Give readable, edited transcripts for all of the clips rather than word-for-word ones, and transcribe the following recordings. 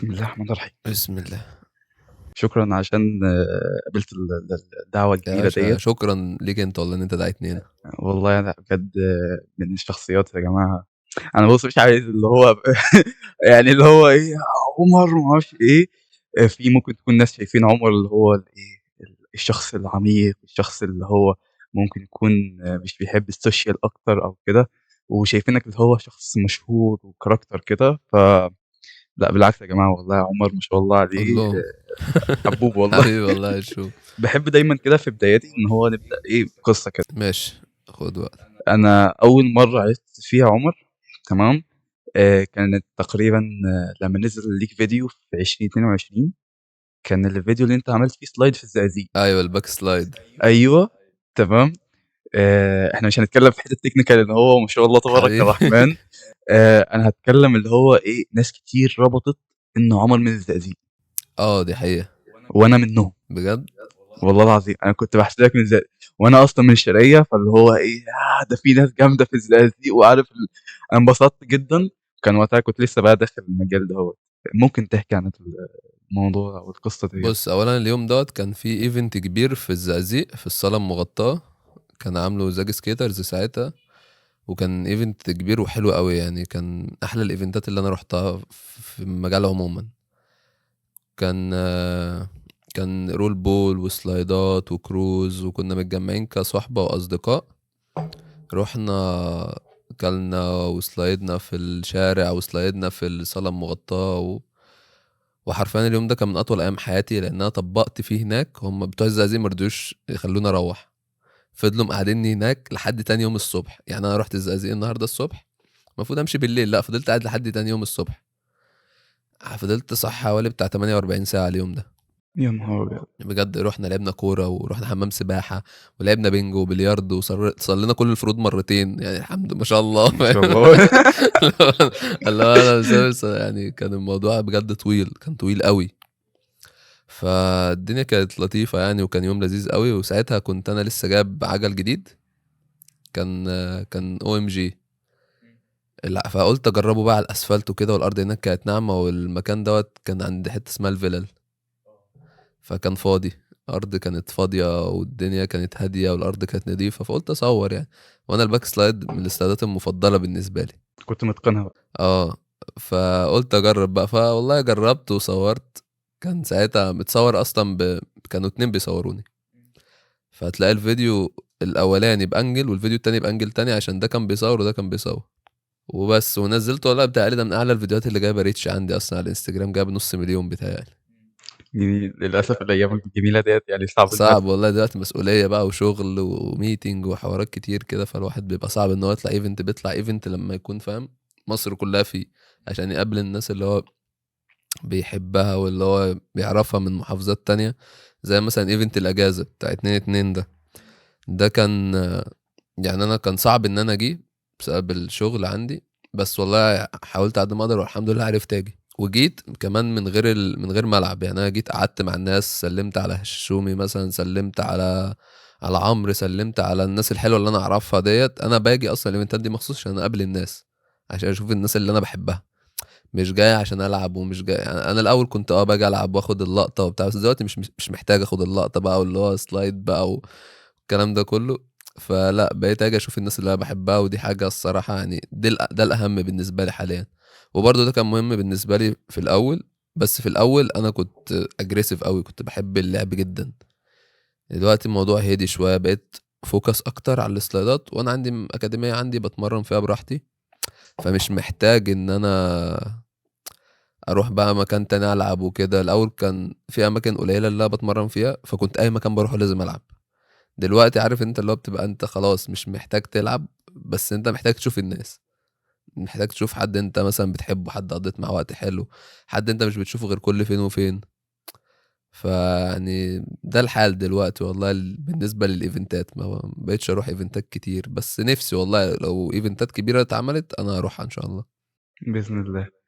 بسم الله الرحمن الرحيم. بسم الله. شكرًا عشان قبلت الدعوة يا الجميلة باشا ديّة. شكرا ليك انت والله ان انت دعيتني هنا. والله أنا بجد من الشخصيات يا جماعة. أنا بُص مش عايز اللي هو يعني اللي هو إيه، عمر وما أعرفش إيه. في ممكن تكون ناس شايفين عمر اللي هو الإيه، الشخص العميق، الشخص اللي هو ممكن يكون مش بيحب السوشيال أكتر أو كده، وشايفينك اللي هو شخص مشهور وكاركتر كده. لأ بالعكس يا جماعة، والله عمر ما شاء الله عليه الله. حبوب والله. حبيبي والله شو. باحب دايمًا كده في بداياتي إن هو نبدأ إيه، بقصة كده. ماشي، خد وقت. أنا أول مرّة عرفت فيها عمر، تمام، كانت تقريبًا لمّا نزل ليك فيديو في 2022. كان الفيديو اللي أنت عملت فيه slide في الزقازيق. ايوه الباك سلايد. أيوه، تمام. إحنا مش هنتكلّم في حتّة technical إن هو ما شاء الله تبارك حبيبي. الرحمن. أنا هاتكلّم اللي هو إيه، ناس كتير ربطت إن عمر من الزقازيق، دي حقيقة. وأنا منّهم. بجد. والله العظيم أنا كنت باحسبك من وأنا أصلًا من الشرقية، فاللي هو إيه، ده في ناس جامدة في الزقازيق وعارف أنا انبسطت جدًا. كان وقتها كنت لسه بقى داخل المجال دوّة. ممكن تحكي عن الموضوع أو القصة ديّة؟ بص اولا اليوم دوت كان في ايفنت كبير في الزقازيق في الصالة المغطاة، كان عامله زاج سكيترز ساعتها، وكان ايفنت كبير وحلو قوي يعني، كان احلى الايفنتات اللي انا روحتها في المجال عموما. كان كان رول بول وسلايدات وكروز، وكنا متجمعين كصحبة وأصدقاء. رحنا كلنا وسلايدنا في الشارع وسلايدنا في الصالة المغطاة وحرفيا اليوم ده كان من أطول أيام حياتي، لأن أنا طبقت فيه هناك. هم بتوع الزقازيق مرضوش يخلونا أروح، فضلوا مقعديني هناك لحد تاني يوم الصبح. يعني أنا رحت الزقازيق النهاردة الصبح، المفروض أمشي بالليل، لا فضلت قاعد لحد تاني يوم الصبح. فضلت صح حوالي بتاع 48 ساعة اليوم ده. يا نهار أبيض! بجد رحنا لعبنا كورة ورحنا حمام سباحة ولعبنا بينجو وبلياردو صلينا كل الفروض مرتين، يعني الحمد ما شاء الله. ما شاء الله. اللي هو انا يعني كان الموضوع بجد طويل، كان طويل قوي. فالدنيا كانت لطيفة يعني، وكان يوم لذيذ قوي. وساعتها كنت انا لسه جاب عجل جديد، كان او ام جي. لا فقلت اجربه بقى على الاسفلت وكده، والارض هناك كانت ناعمة، والمكان دوت كان عند حتة اسمها الفلل، فكان فاضي. الارض كانت فاضيه والدنيا كانت هاديه والارض كانت نظيفه، فقلت اصور يعني. وانا الباك سلايد من الاستعدادات المفضله بالنسبه لي. كنت متقنها بقى. اه فقلت اجرب بقى، فوالله جربت وصورت. كان ساعتها متصور اصلا كانوا اتنين بيصوروني، فهتلاقي الفيديو الاولاني بانجل والفيديو التاني بانجل تاني، عشان ده كان بيصور وده كان بيصور وبس. ونزلته والله بتاعي ده من اعلى الفيديوهات اللي جايبه ريتش عندي اصلا على الانستجرام، جايب نص مليون بتاعي. يعني للأسف الأيام الجميلة ديّة يعني صعب إنها صعب والله دلوقتي، مسؤولية بقى وشغل وميتنج وحوارات كتير كده، فالواحد بيبقى صعب ان هو يطلع ايفنت. بيطلع ايفنت لما يكون فاهم مصر كلها فيه، عشان يقابل الناس اللي هو بيحبها واللي هو بيعرفها من محافظات تانية. زي مثلا ايفنت الاجازة بتاع 2/2 ده كان يعني انا كان صعب ان انا اجي بسبب الشغل عندي، بس والله حاولت قد ما اقدر والحمد لله عرفت اجي. وجيت كمان من غير ملعب، يعني انا جيت قعدت مع الناس، سلمت على هشومي مثلا، سلمت على عمرو، سلمت على الناس الحلوه اللي انا اعرفها ديت. انا باجي اصلا الايفنتات دي مخصوص عشان اقابل الناس، عشان اشوف الناس اللي انا بحبها، مش جاي عشان العب. ومش جاي يعني، انا الاول كنت باجي العب واخد اللقطه وبتاع، بس دلوقتي مش محتاج اخد اللقطه بقى، واللي هو سلايد بقى والكلام ده كله. فلا بقيت اجي اشوف الناس اللي انا بحبها، ودي حاجه الصراحه يعني ده الاهم بالنسبه لي حاليا. وبرضه ده كان مهم بالنسبه لي في الاول، بس في الاول انا كنت اجريسيف قوي، كنت بحب اللعب جدا. دلوقتي الموضوع هادي شويه، بقيت فوكس اكتر على السلايدات، وانا عندي اكاديميه عندي بتمرن فيها براحتي، فمش محتاج ان انا اروح بقى مكان تاني العب وكده. الاول كان في اماكن قليله اللي انا بتمرن فيها، فكنت اي مكان بروح لازم العب. دلوقتي عارف انت اللي هو بتبقى انت خلاص مش محتاج تلعب، بس انت محتاج تشوف الناس، محتاج تشوف حد انت مثلا بتحبه، حد قضيت معاه وقت حلو، حد انت مش بتشوفه غير كل فين وفين. فيعني ده الحال دلوقتي والله. بالنسبة للايفنتات ما بقيتش اروح ايفنتات كتير، بس نفسي والله لو ايفنتات كبيرة اتعملت انا هروحها ان شاء الله. بإذن الله.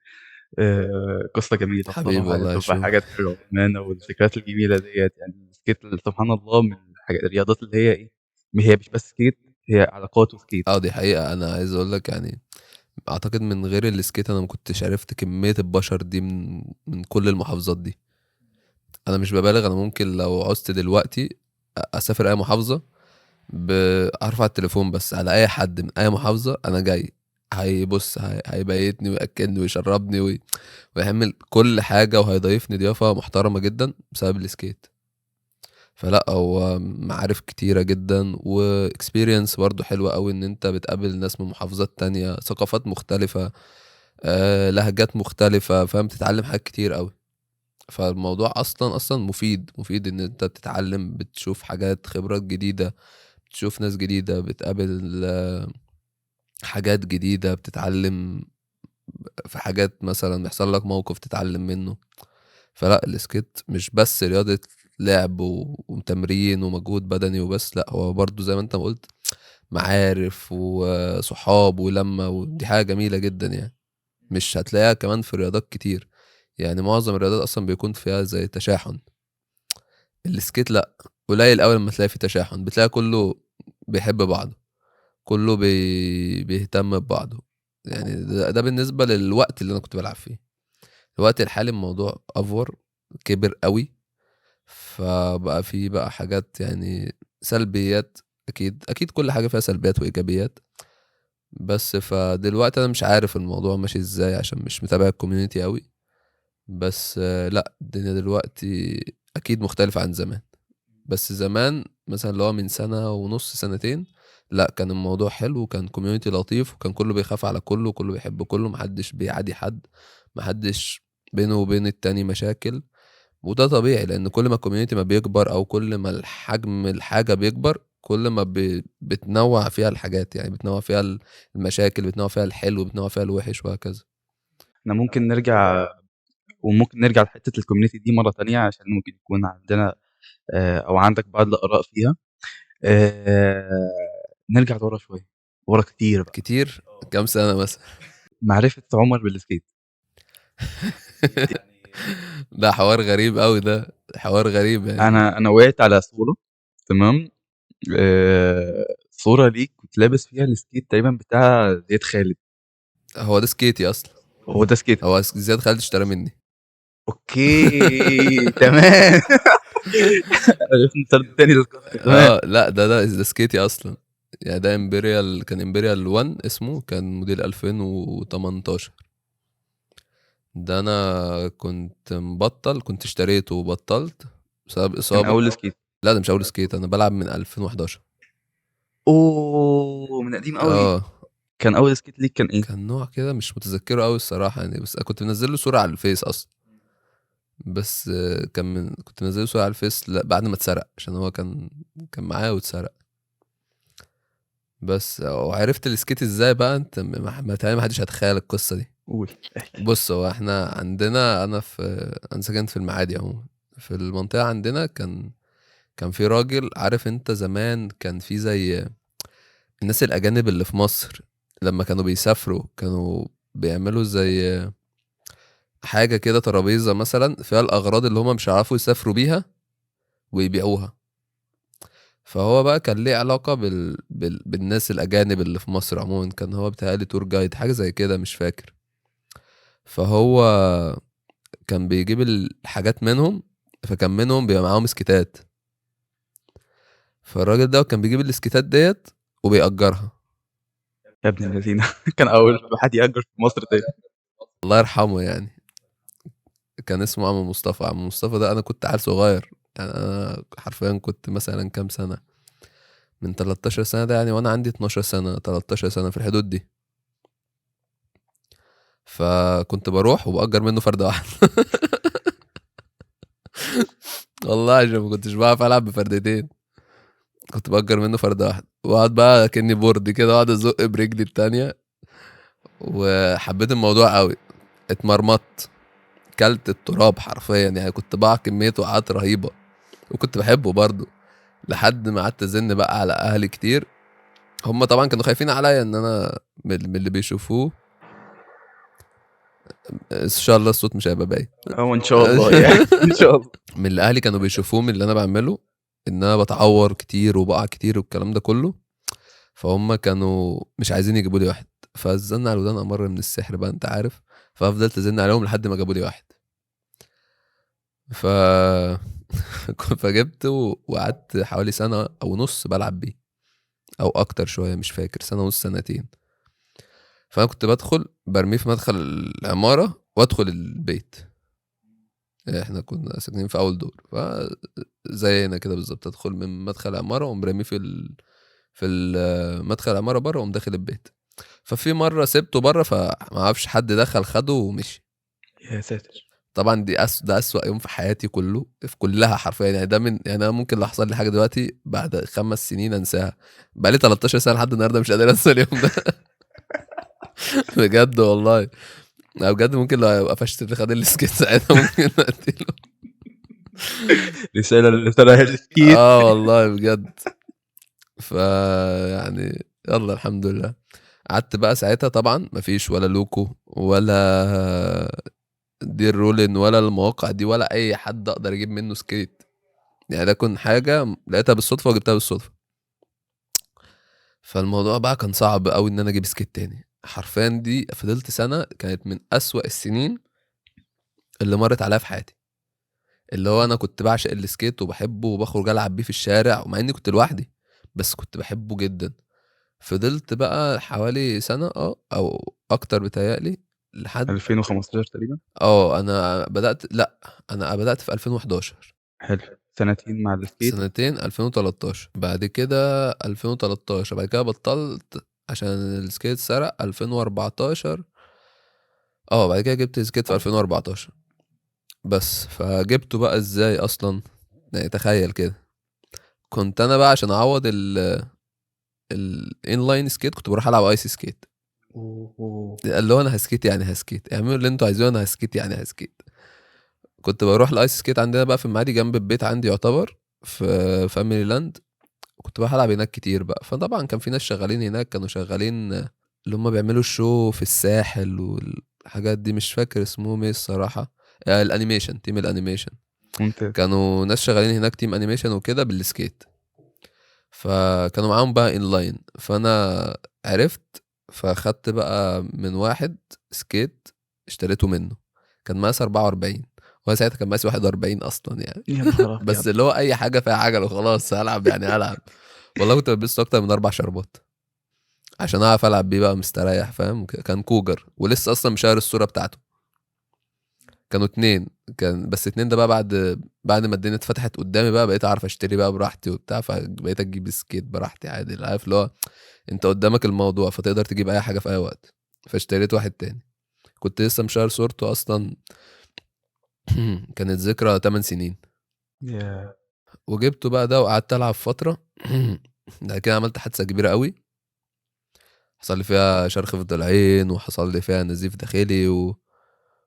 قصة جميلة حبيبي بصراحة، يعني والله بتبقى شو. حاجات حلوة بأمانة، والذكريات الجميلة ديّة يعني السكيت سبحان الله من الرياضات اللي هي إيه، ما هي مش بس سكيت، هي علاقات وسكيت. اه دي حقيقة، انا عايز اقول لك يعني اعتقد من غير السكيت انا ما كنتش عرفت كميه البشر دي من كل المحافظات دي. انا مش ببالغ، انا ممكن لو عوزت دلوقتي اسافر اي محافظه ارفع التليفون بس على اي حد من اي محافظه انا جاي، هيبص هيبيتني وياكلني ويشربني ويعمل كل حاجه وهيضيفني ضيافه محترمه جدا بسبب السكيت. فلا هو معارف كتيرة جدا واكسبيرينس برضو حلوة قوي ان انت بتقابل ناس من محافظات تانية، ثقافات مختلفة، لهجات مختلفة، فاهم، تتعلم حاجات كتير قوي. فالموضوع اصلا مفيد ان انت تتعلم، بتشوف حاجات، خبرات جديدة، بتشوف ناس جديدة، بتقابل حاجات جديدة، بتتعلم في حاجات، مثلا يحصل لك موقف تتعلم منه. فلا السكيت مش بس رياضة لعب وتمرين ومجهود بدني وبس، لا هو برضو زي ما انت ما قلت معارف وصحاب ولمة، ودي حاجة جميلة جدا يعني. مش هتلاقيها كمان في رياضات كتير، يعني معظم الرياضات اصلا بيكون فيها زي تشاحن. السكيت لا، قليل قوي لما تلاقي فيه تشاحن، بتلاقي كله بيحب بعضه، كله بيهتم ببعضه. يعني ده بالنسبة للوقت اللي انا كنت بلعب فيه. الوقت الحالي الموضوع افور، كبر قوي، فبقى في بقى حاجات يعني سلبيات. اكيد كل حاجة فيها سلبيات وايجابيات، بس فدلوقتي انا مش عارف الموضوع ماشي ازاي عشان مش متابع الكوميونتي قوي. بس لا الدنيا دلوقتي اكيد مختلفة عن زمان. بس زمان مثلا اللي هو من سنة ونص سنتين، لا كان الموضوع حلو وكان كوميونتي لطيف وكان كله بيخاف على كله وكله بيحب كله، محدش بيعادي حد، محدش بينه وبين التاني مشاكل. وده طبيعي لان كل ما الكوميونتي ما بيكبر او كل ما الحجم الحاجة بيكبر كل ما بتنوع فيها الحاجات، يعني بتنوع فيها المشاكل، بتنوع فيها الحلو، بتنوع فيها الوحش وهكذا. احنا ممكن نرجع، وممكن نرجع لحتة الكوميونتي دي مرة تانية عشان ممكن يكون عندنا او عندك بعض الآراء فيها. آه، نرجع لورا شوية، ورا كتير بقى. كتير. كام سنة مثلا؟ معرفة عمر بالسكيت. ده حوار غريب قوي، ده حوار غريب يعني. انا وقعت على صورة، تمام، صورة ليك كنت لابس فيها السكيت تقريبا بتاع زياد خالد. هو ده سكيتي اصلا. هو ده سكيت؟ هو زياد خالد اشترى مني. اوكي تمام. عرفت نسرد تاني للقصة، تمام. اه لا ده سكيتي اصلا. يعني ده امبريال، كان امبريال 1 اسمه، كان موديل 2018. ده انا كنت مبطل، كنت اشتريته وبطلت بسبب كان اصابة. اول سكيت؟ لا ده مش اول سكيت، انا بلعب من 2011. اوه، من قديم قوي. اه كان اول سكيت ليك كان ايه؟ كان نوع كده مش متذكره قوي الصراحة يعني، بس كنت منزل له صورة على الفيس اصلا. بس كنت منزله صورة على الفيس بعد ما اتسرق، عشان هو كان معايا واتسرق. بس وعرفت السكيت ازاي بقى، انت تهيألي ما حدش هيتخيل القصة دي. قول، احكي. بص هو احنا عندنا، انا ساكنت في المعادي عموما. في المنطقة عندنا كان في راجل، عارف انت زمان كان في زي الناس الأجانب اللي في مصر لما كانوا بيسافروا كانوا بيعملوا زي حاجة كده، ترابيزة مثلا فيها الأغراض اللي هما مش هيعرفوا يسافروا بيها ويبيعوها. فهو بقى كان ليه علاقة بالناس الأجانب اللي في مصر عموما، كان هو بيتهيألي تور جايد حاجة زي كده مش فاكر. فهو كان بيجيب الحاجات منهم، فكان منهم بيبقى معاهم سكيتات. فالراجل ده كان بيجيب السكيتات ديت وبيأجرها. يا ابن الذين. كان اول حد يأجر في مصر تاني. الله يرحمه يعني. كان اسمه عم مصطفى. عم مصطفى ده أنا كنت عيل صغير، يعني أنا حرفيا كنت مثلا كام سنة، من 13 سنة ده يعني، وأنا عندي 12 سنة 13 سنة في الحدود دي. فكنت بروح وبأجر منه فردة واحدة. والله عشان ما كنتش بعرف ألعب بفردتين، كنت بأجر منه فردة واحدة وأقعد بقى كأني بورد كده وأقعد أزق برجلي التانية. وحبيت الموضوع قوي، اتمرمطت، كلت التراب حرفيا يعني، كنت بقع كمية وقعات رهيبة. وكنت بحبه برضه لحد ما قعدت أزن بقى على أهلي كتير. هم طبعا كانوا خايفين عليا إن أنا من اللي بيشوفوه. إن شاء الله الصوت مش هيبقى باين. اه، ان شاء الله يعني. ان شاء الله. من اللي أهلي كانوا بيشوفوه من اللي أنا بعمله، إن أنا بتعور كتير وبقع كتير والكلام ده كله. فهم كانوا مش عايزين يجيبوا لي واحد، فالزن على الودان أمر من السحر بقى أنت عارف. ففضلت أزن عليهم لحد ما جابوا لي واحد. ف فجبته وقعدت حوالي سنة أو نص بلعب بيه، أو أكتر شوية مش فاكر، سنة ونص سنتين. فأنا كنت بدخل برميه في مدخل العمارة وأدخل البيت. احنا كنا ساكنين في أول دور، فزينا كده بالظبط، أدخل من مدخل العمارة وأقوم راميه في مدخل العمارة بره وأقوم داخل البيت. ففي مرة سبته بره فما اعرفش حد دخل خده ومشي. يا ساتر. طبعا ده أسوأ يوم في حياتي في كلها حرفيا يعني. ده من يعني انا ممكن لو حصل لي حاجه دلوقتي بعد 5 سنين انساها، بقالي 13 سنه لحد النهارده مش قادر انسى اليوم ده. بجد والله. لا بجد ممكن لو قفشت اللي خد السكيت ساعتها ممكن اقتله. رسالة اللي طلع السكيت. اه والله بجد. يعني يلا الحمد لله. قعدت بقى ساعتها طبعا مفيش ولا لوكو ولا دير رولين ولا المواقع دي ولا اي حد اقدر اجيب منه سكيت. يعني ده كان حاجه لقيتها بالصدفه وجبتها بالصدفه. فالموضوع بقى كان صعب قوي ان انا اجيب سكيت تاني حرفيا. دي فضلت سنه كانت من اسوأ السنين اللي مرت عليا في حياتي. اللي هو انا كنت بعشق السكيت وبحبه وبخرج العب بيه في الشارع، ومع اني كنت لوحدي بس كنت بحبه جدا. فضلت بقى حوالي سنه او اكتر بتهيألي لحد 2015 تقريبا. انا بدأت، لا انا بدأت في 2011. حلو، سنتين مع السكيت. سنتين 2013 بعد كده 2013 بعد كده بطلت عشان السكيت سرق 2014. بعد كده جبت سكيت في 2014 بس. فجبته بقى ازاي اصلا؟ يعني تخيل كده، كنت انا بقى عشان اعوض الانلاين سكيت كنت بروح العب ايس سكيت. اوه. اللي هو انا هسكيت يعني هسكيت، اعملوا اللي انتوا عايزينه انا هسكيت يعني هسكيت. كنت بروح الايس سكيت عندنا بقى في المعادي جنب البيت عندي يعتبر في فاميلي لاند. كنت بروح العب هناك كتير بقى. فطبعا كان في ناس شغالين هناك كانوا شغالين اللي هم بيعملوا الشو في الساحل والحاجات دي، مش فاكر اسمهم ايه الصراحة. الانيميشن، تيم الانيميشن. ممتاز. كانوا ناس شغالين هناك تيم انيميشن وكده بالسكيت. فكانوا معاهم بقى انلاين فانا عرفت. فاخدت بقى من واحد سكيت اشتريته منه، كان مقاس 44 وهو ساعتها كان مقاس 41 اصلا يعني. يا نهار بس ابيض. اللي هو اي حاجه فيها عجل وخلاص هلعب يعني هلعب. والله كنت بلبسه اكتر من 4 شربات عشان اعرف العب بيه بقى مستريح فاهم. كان كوجر ولسه اصلا مشاهر الصوره بتاعته. كانوا 2، كان بس 2 ده بقى بعد ما الدنيا اتفتحت قدامي بقى بقيت اعرف اشتري بقى براحتي وبتاع. فبقيت اجيب سكيت براحتي عادي، عارف اللي هو انت قدامك الموضوع فتقدر تجيب اي حاجه في اي وقت. فاشتريت واحد تاني كنت لسه مشاهر صورته اصلا. كانت ذكرى 8 سنين. يا. وجبته بقى ده وقعدت العب فتره. بعد كده عملت حادثه كبيره قوي، حصل لي فيها شرخ في الضلعين وحصل لي فيها نزيف داخلي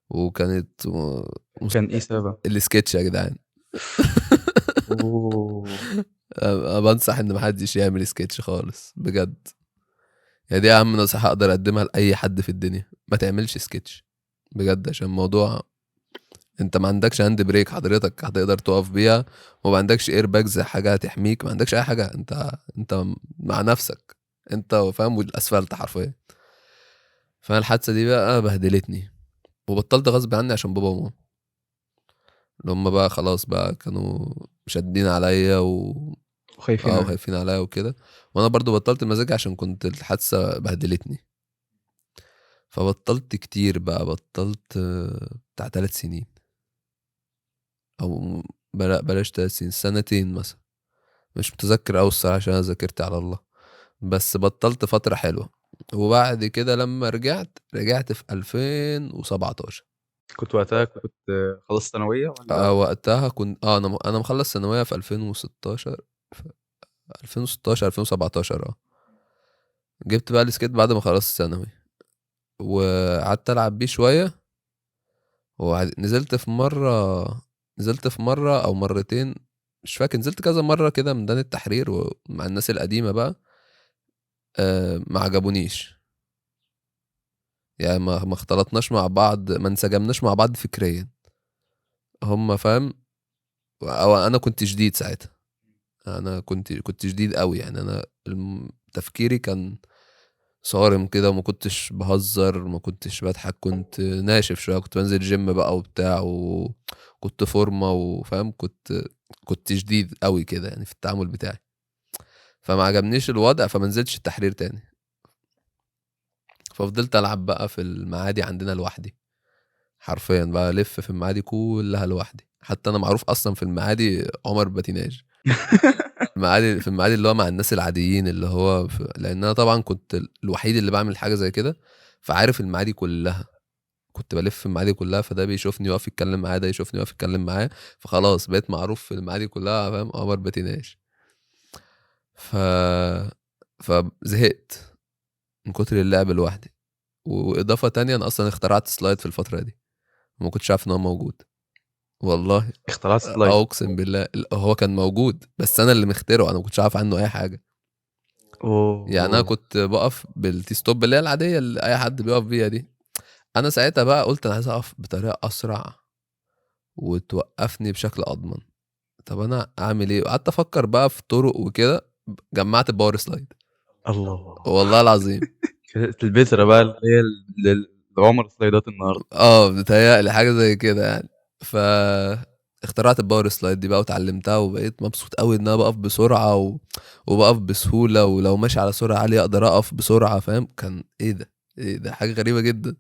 وكانت كان ايه سبب؟ السكتش يا جدعان. اوه. أنا بنصح ان محدش يعمل سكتش خالص بجد. يعني دي اهم نصيحة اقدر اقدمها لاي حد في الدنيا، ما تعملش سكتش بجد. عشان الموضوع انت ما عندكش هاند بريك حضرتك هتقدر تقف بيها، وما عندكش اير باجز حاجة هتحميك، ما عندكش اي حاجة. انت مع نفسك انت فاهم، والاسفلت حرفيا. فانا الحادثة دي بقى بهدلتني وبطلت غصب عني عشان بابا وماما اللي هم بقى خلاص بقى كانوا مشدين عليا وخايفين عليك. وخايفين عليا وكده. وانا برضو بطلت المزاج عشان كنت الحادثة بهدلتني. فبطلت كتير بقى، بطلت بتاع 3 سنين او بلاش 3 سنين، سنتين مثلا. مش متذكر اوي الصراحة عشان انا ذاكرتي على الله. بس بطلت فترة حلوة. وبعد كده لما رجعت في 2017. كنت وقتها كنت خلاص ثانوية ولا؟ وقتها كنت انا مخلص ثانوية في 2016. في 2016 2017 جبت بقى السكيت بعد ما خلصت ثانوي وقعدت العب بيه شويه. نزلت في مره او مرتين مش فاكر، نزلت كذا مره كده ميدان التحرير ومع الناس القديمه بقى. ما عجبونيش. يعني ما اختلطناش مع بعض، ما انسجمناش مع بعض فكريا. هم فاهم. او انا كنت شديد ساعتها. انا كنت شديد قوي يعني. انا تفكيري كان صارم كده، وما كنتش باهزر، ما كنتش باضحك، كنت ناشف شوية، كنت بانزل gym بقى وبتاع، وكنت فورمة وفاهم، كنت شديد أوي كده يعني في التعامل بتاعي، فما عجبنيش الوضع، فما نزلتش التحرير تاني، ففضلت ألعب بقى في المعادي عندنا لوحدي، حرفيًا بقى ألِف في المعادي كلّها لوحدي، حتى أنا معروف أصلًا في المعادي عمر باتيناج. في المعادي اللي هو مع الناس العاديين، اللي هو لأن أنا طبعًا كنت الوحيد اللي باعمل حاجة زي كده، فعارف المعادي كلّها، كنت بالِف المعادي كلّها، فده بيشوفني يقف يتكلّم معايا، ده يشوفني يقف يتكلّم معايا، فخلاص بقيت معروف في المعادي كلّها فاهم، عمر باتيناج. ف فزهقت من كتر اللعب لوحدي، وإضافة تانية أنا أصلًا اخترعت slide في الفترة دي، وما كنتش عارف إن هو موجود، والله اختراع سلايد. أقسم بالله هو كان موجود، بس أنا اللي مخترعه، أنا ما كنتش عارف عنه أي حاجة. يعني أنا اوه. كنت باقف بالتي ستوب اللي هي العادية اللي أي حد بيقف بيها دي، أنا ساعتها بقى قُلت أنا عايز أقف بطريقة أسرع وتوقّفني بشكل أضمن، طب أنا أعمل إيه؟ وقعدت أفكّر بقى في طُرق وكده، جمّعت الpower slide الله. والله العظيم. كانت البذرة بقى اللي هي لعمر سلايدات النهارده. بيتهيأ لي حاجة زي كده يعني، اخترعت الpower slide دي بقى واتعلّمتها، وبقيت مبسوط أوي إن أنا باقف بسرعة وباقف بسهولة، ولو ماشي على سرعة عالية أقدر أقف بسرعة فاهم، كان إيه ده! إيه ده! حاجة غريبة جدًا.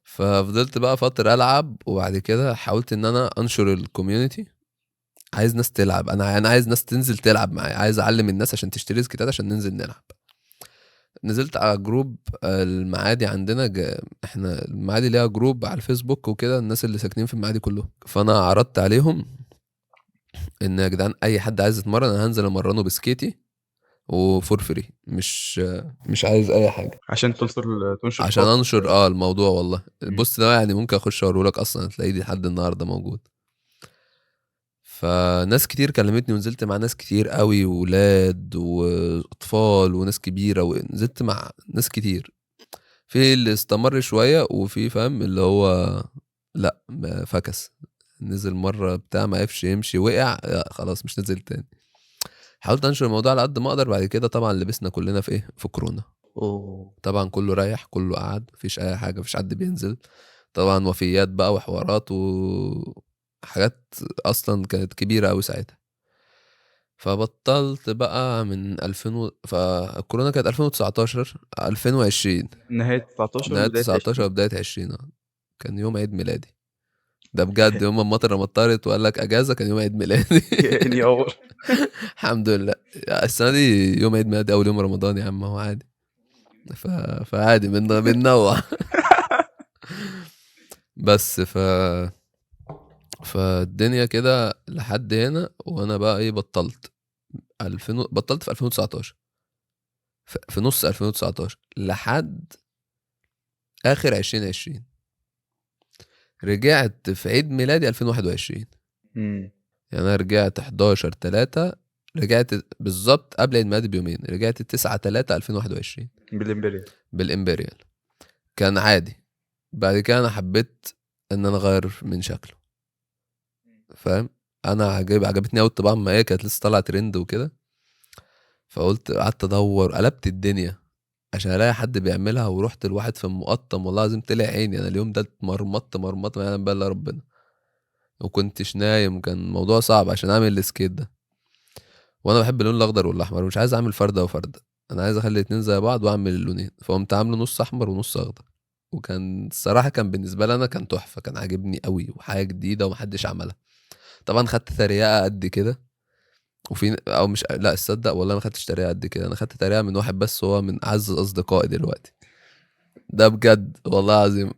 ففضلت بقى فترة ألعب، وبعد كده حاولت إن أنا أنشر الcommunity، عايز ناس تلعب، أنا عايز ناس تنزل تلعب معايا، عايز أعلّم الناس عشان تشتري سكيتات عشان ننزل نلعب. نزلت على جروب المعادي عندنا إحنا المعادي ليها جروب على الفيسبوك وكده، الناس اللي ساكنين في المعادي كلّهم، فأنا عرضت عليهم إن يا جدعان أي حد عايز يتمرّن أنا هانزل أمرّنه بسكيتي وfor free، مش عايز أي حاجة. عشان تنشر عشان ثقافة. أنشر الموضوع والله. إمم. البوست ده يعني ممكن أخش أوريه لك أصلًا هتلاقيه لحد النهارده موجود. فناس كتير كلمتني ونزلت مع ناس كتير أوي، وولاد وأطفال وناس كبيرة، ونزلت مع ناس كتير. في اللي استمر شوية، وفي فاهم اللي هو لأ فكس، نزل مرة بتاع ما عرفش يمشي وقع، لأ خلاص مش نازل تاني. حاولت أنشر الموضوع على قد ما أقدر، بعد كده طبعًا لبسنا كلنا في إيه، في كورونا. أوه! طبعًا كله ريّح، كله قعد، ما فيش أي حاجة، ما فيش حد بينزل. طبعًا وفيات بقى وحوارات وحاجات أصلًا كانت كبيرة أوي ساعتها. فبطّلت بقى من 2000 فالكورونا كانت 2019، 2020، نهاية 19 نهاية وبداية 19 20. وبداية 20 كان يوم عيد ميلادي، ده بجد يوم ما المطرة مطّرت وقال لك أجازة كان يوم عيد ميلادي. يا عيني عمر. الحمد لله. السنة دي يوم عيد ميلادي أول يوم رمضان يا عم، أهو عادي. ف فعادي بننوّع. بس فالدنيا كده لحد هنا، وأنا بقى إيه بطّلت. 2000 بطّلت في 2019، في نُص 2019 لحد آخر 2020، رجعت في عيد ميلادي 2021. إمم. يعني أنا رجعت 11/3، رجعت بالضبط قبل عيد ميلادي بيومين، رجعت 9/3/2021 بالإمبريال. بالإمبريال. كان عادي، بعد كده أنا حبيت إن أنا أغيّر من شكله، فاهم، أنا عجبتني أوي الطباعة أمّا هي كانت لسه طالعة ترند وكده، فقُلت قعدت أدوّر، قلبت الدنيا عشان ألاقي حد بيعملها، ورُحت لواحد في المُقطّم والله العظيم طلع عيني، أنا اليوم ده اتمرمطت مرمطة ما يعلم بيها إلا ربنا، وما كنتش نايم، كان الموضوع صعب عشان أعمل الskate ده، وأنا باحب اللون الأخضر والأحمر، ومش عايز أعمل فردة وفردة، أنا عايز أخلّي الاتنين زي بعض وأعمل اللونين، فقُمت عامله نُص أحمر ونُص أخضر، وكان الصراحة كان بالنسبة لي أنا كان تحفة، كان عاجبني أوي وحاجة جديدة وما حدش عملها. طبعًا خدت تريقة قد كده، أو مش لأ تصدق والله ما خدتش تريقة قد كده، أنا خدت تريقة من واحد بس هو من أعز أصدقائي دلوقتي، ده بجد والله العظيم.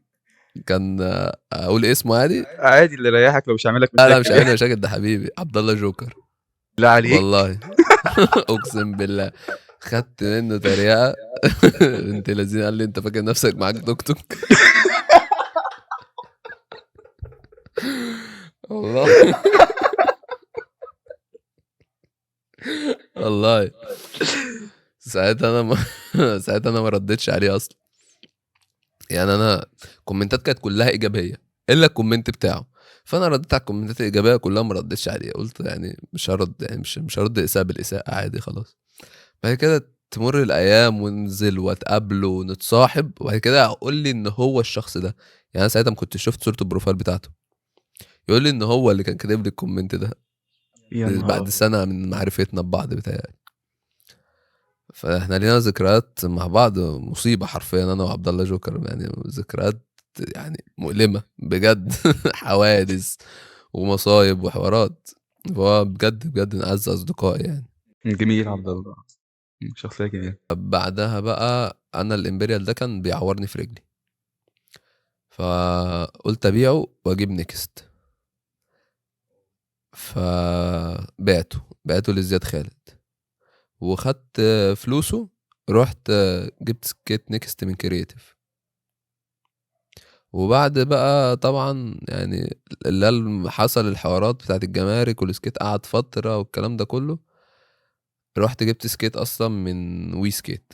كان أقول اسمه عادي؟ عادي اللي يريحك لو مش هاعمل لك لا، لا مش مشاكل هيعمل لي يعني. مشاكل، ده حبيبي عبد الله جوكر، بالله عليك. والله. أقسم بالله خدت منه تريقة. بنت لذينة، قال لي أنت فاكر نفسك معاك توك توك؟ والله. والله ساعتها أنا ما ساعتها أنا ما رديتش عليه أصلًا، يعني أنا الكومنتات كانت كلها إيجابية إلا الكومنت بتاعه، فأنا رديت على الكومنتات الإيجابية كلها، ما رديتش عليه، قُلت يعني مش هارُد، يعني مش هارُد إساءة بالإساءة عادي خلاص. بعد كده تمر الايام وننزل واتقابله ونتصاحب، وبعد كده اقول لي ان هو الشخص ده. يعني انا ساعتها ما كنتش شفت صورة البروفايل بتاعته، يقول لي ان هو اللي كان كاتب لي الكومنت ده يا نهار بعد أبيض! سنة من معرفتنا ببعض بتاعي. فاحنا لينا ذكريات مع بعض مصيبة حرفيا، انا وعبد الله جوكر، يعني ذكريات يعني مؤلمة بجد. حوادث ومصايب وحوارات. هو بجد بجد من اعز اصدقائي يعني. جميل عبد الله، شخصية جميلة. بعدها بقى انا الامبريال ده كان بيعورني في رجلي، فقلت ابيعه واجيب نيكست. بعته لزياد خالد وخدت فلوسه. رحت جبت سكيت نيكست من كرييتيف. وبعد بقى طبعا يعني اللي حصل الحوارات بتاعت الجمارك والسكيت قعد فترة والكلام ده كله، رحت جبت سكيت اصلا من وي سكيت.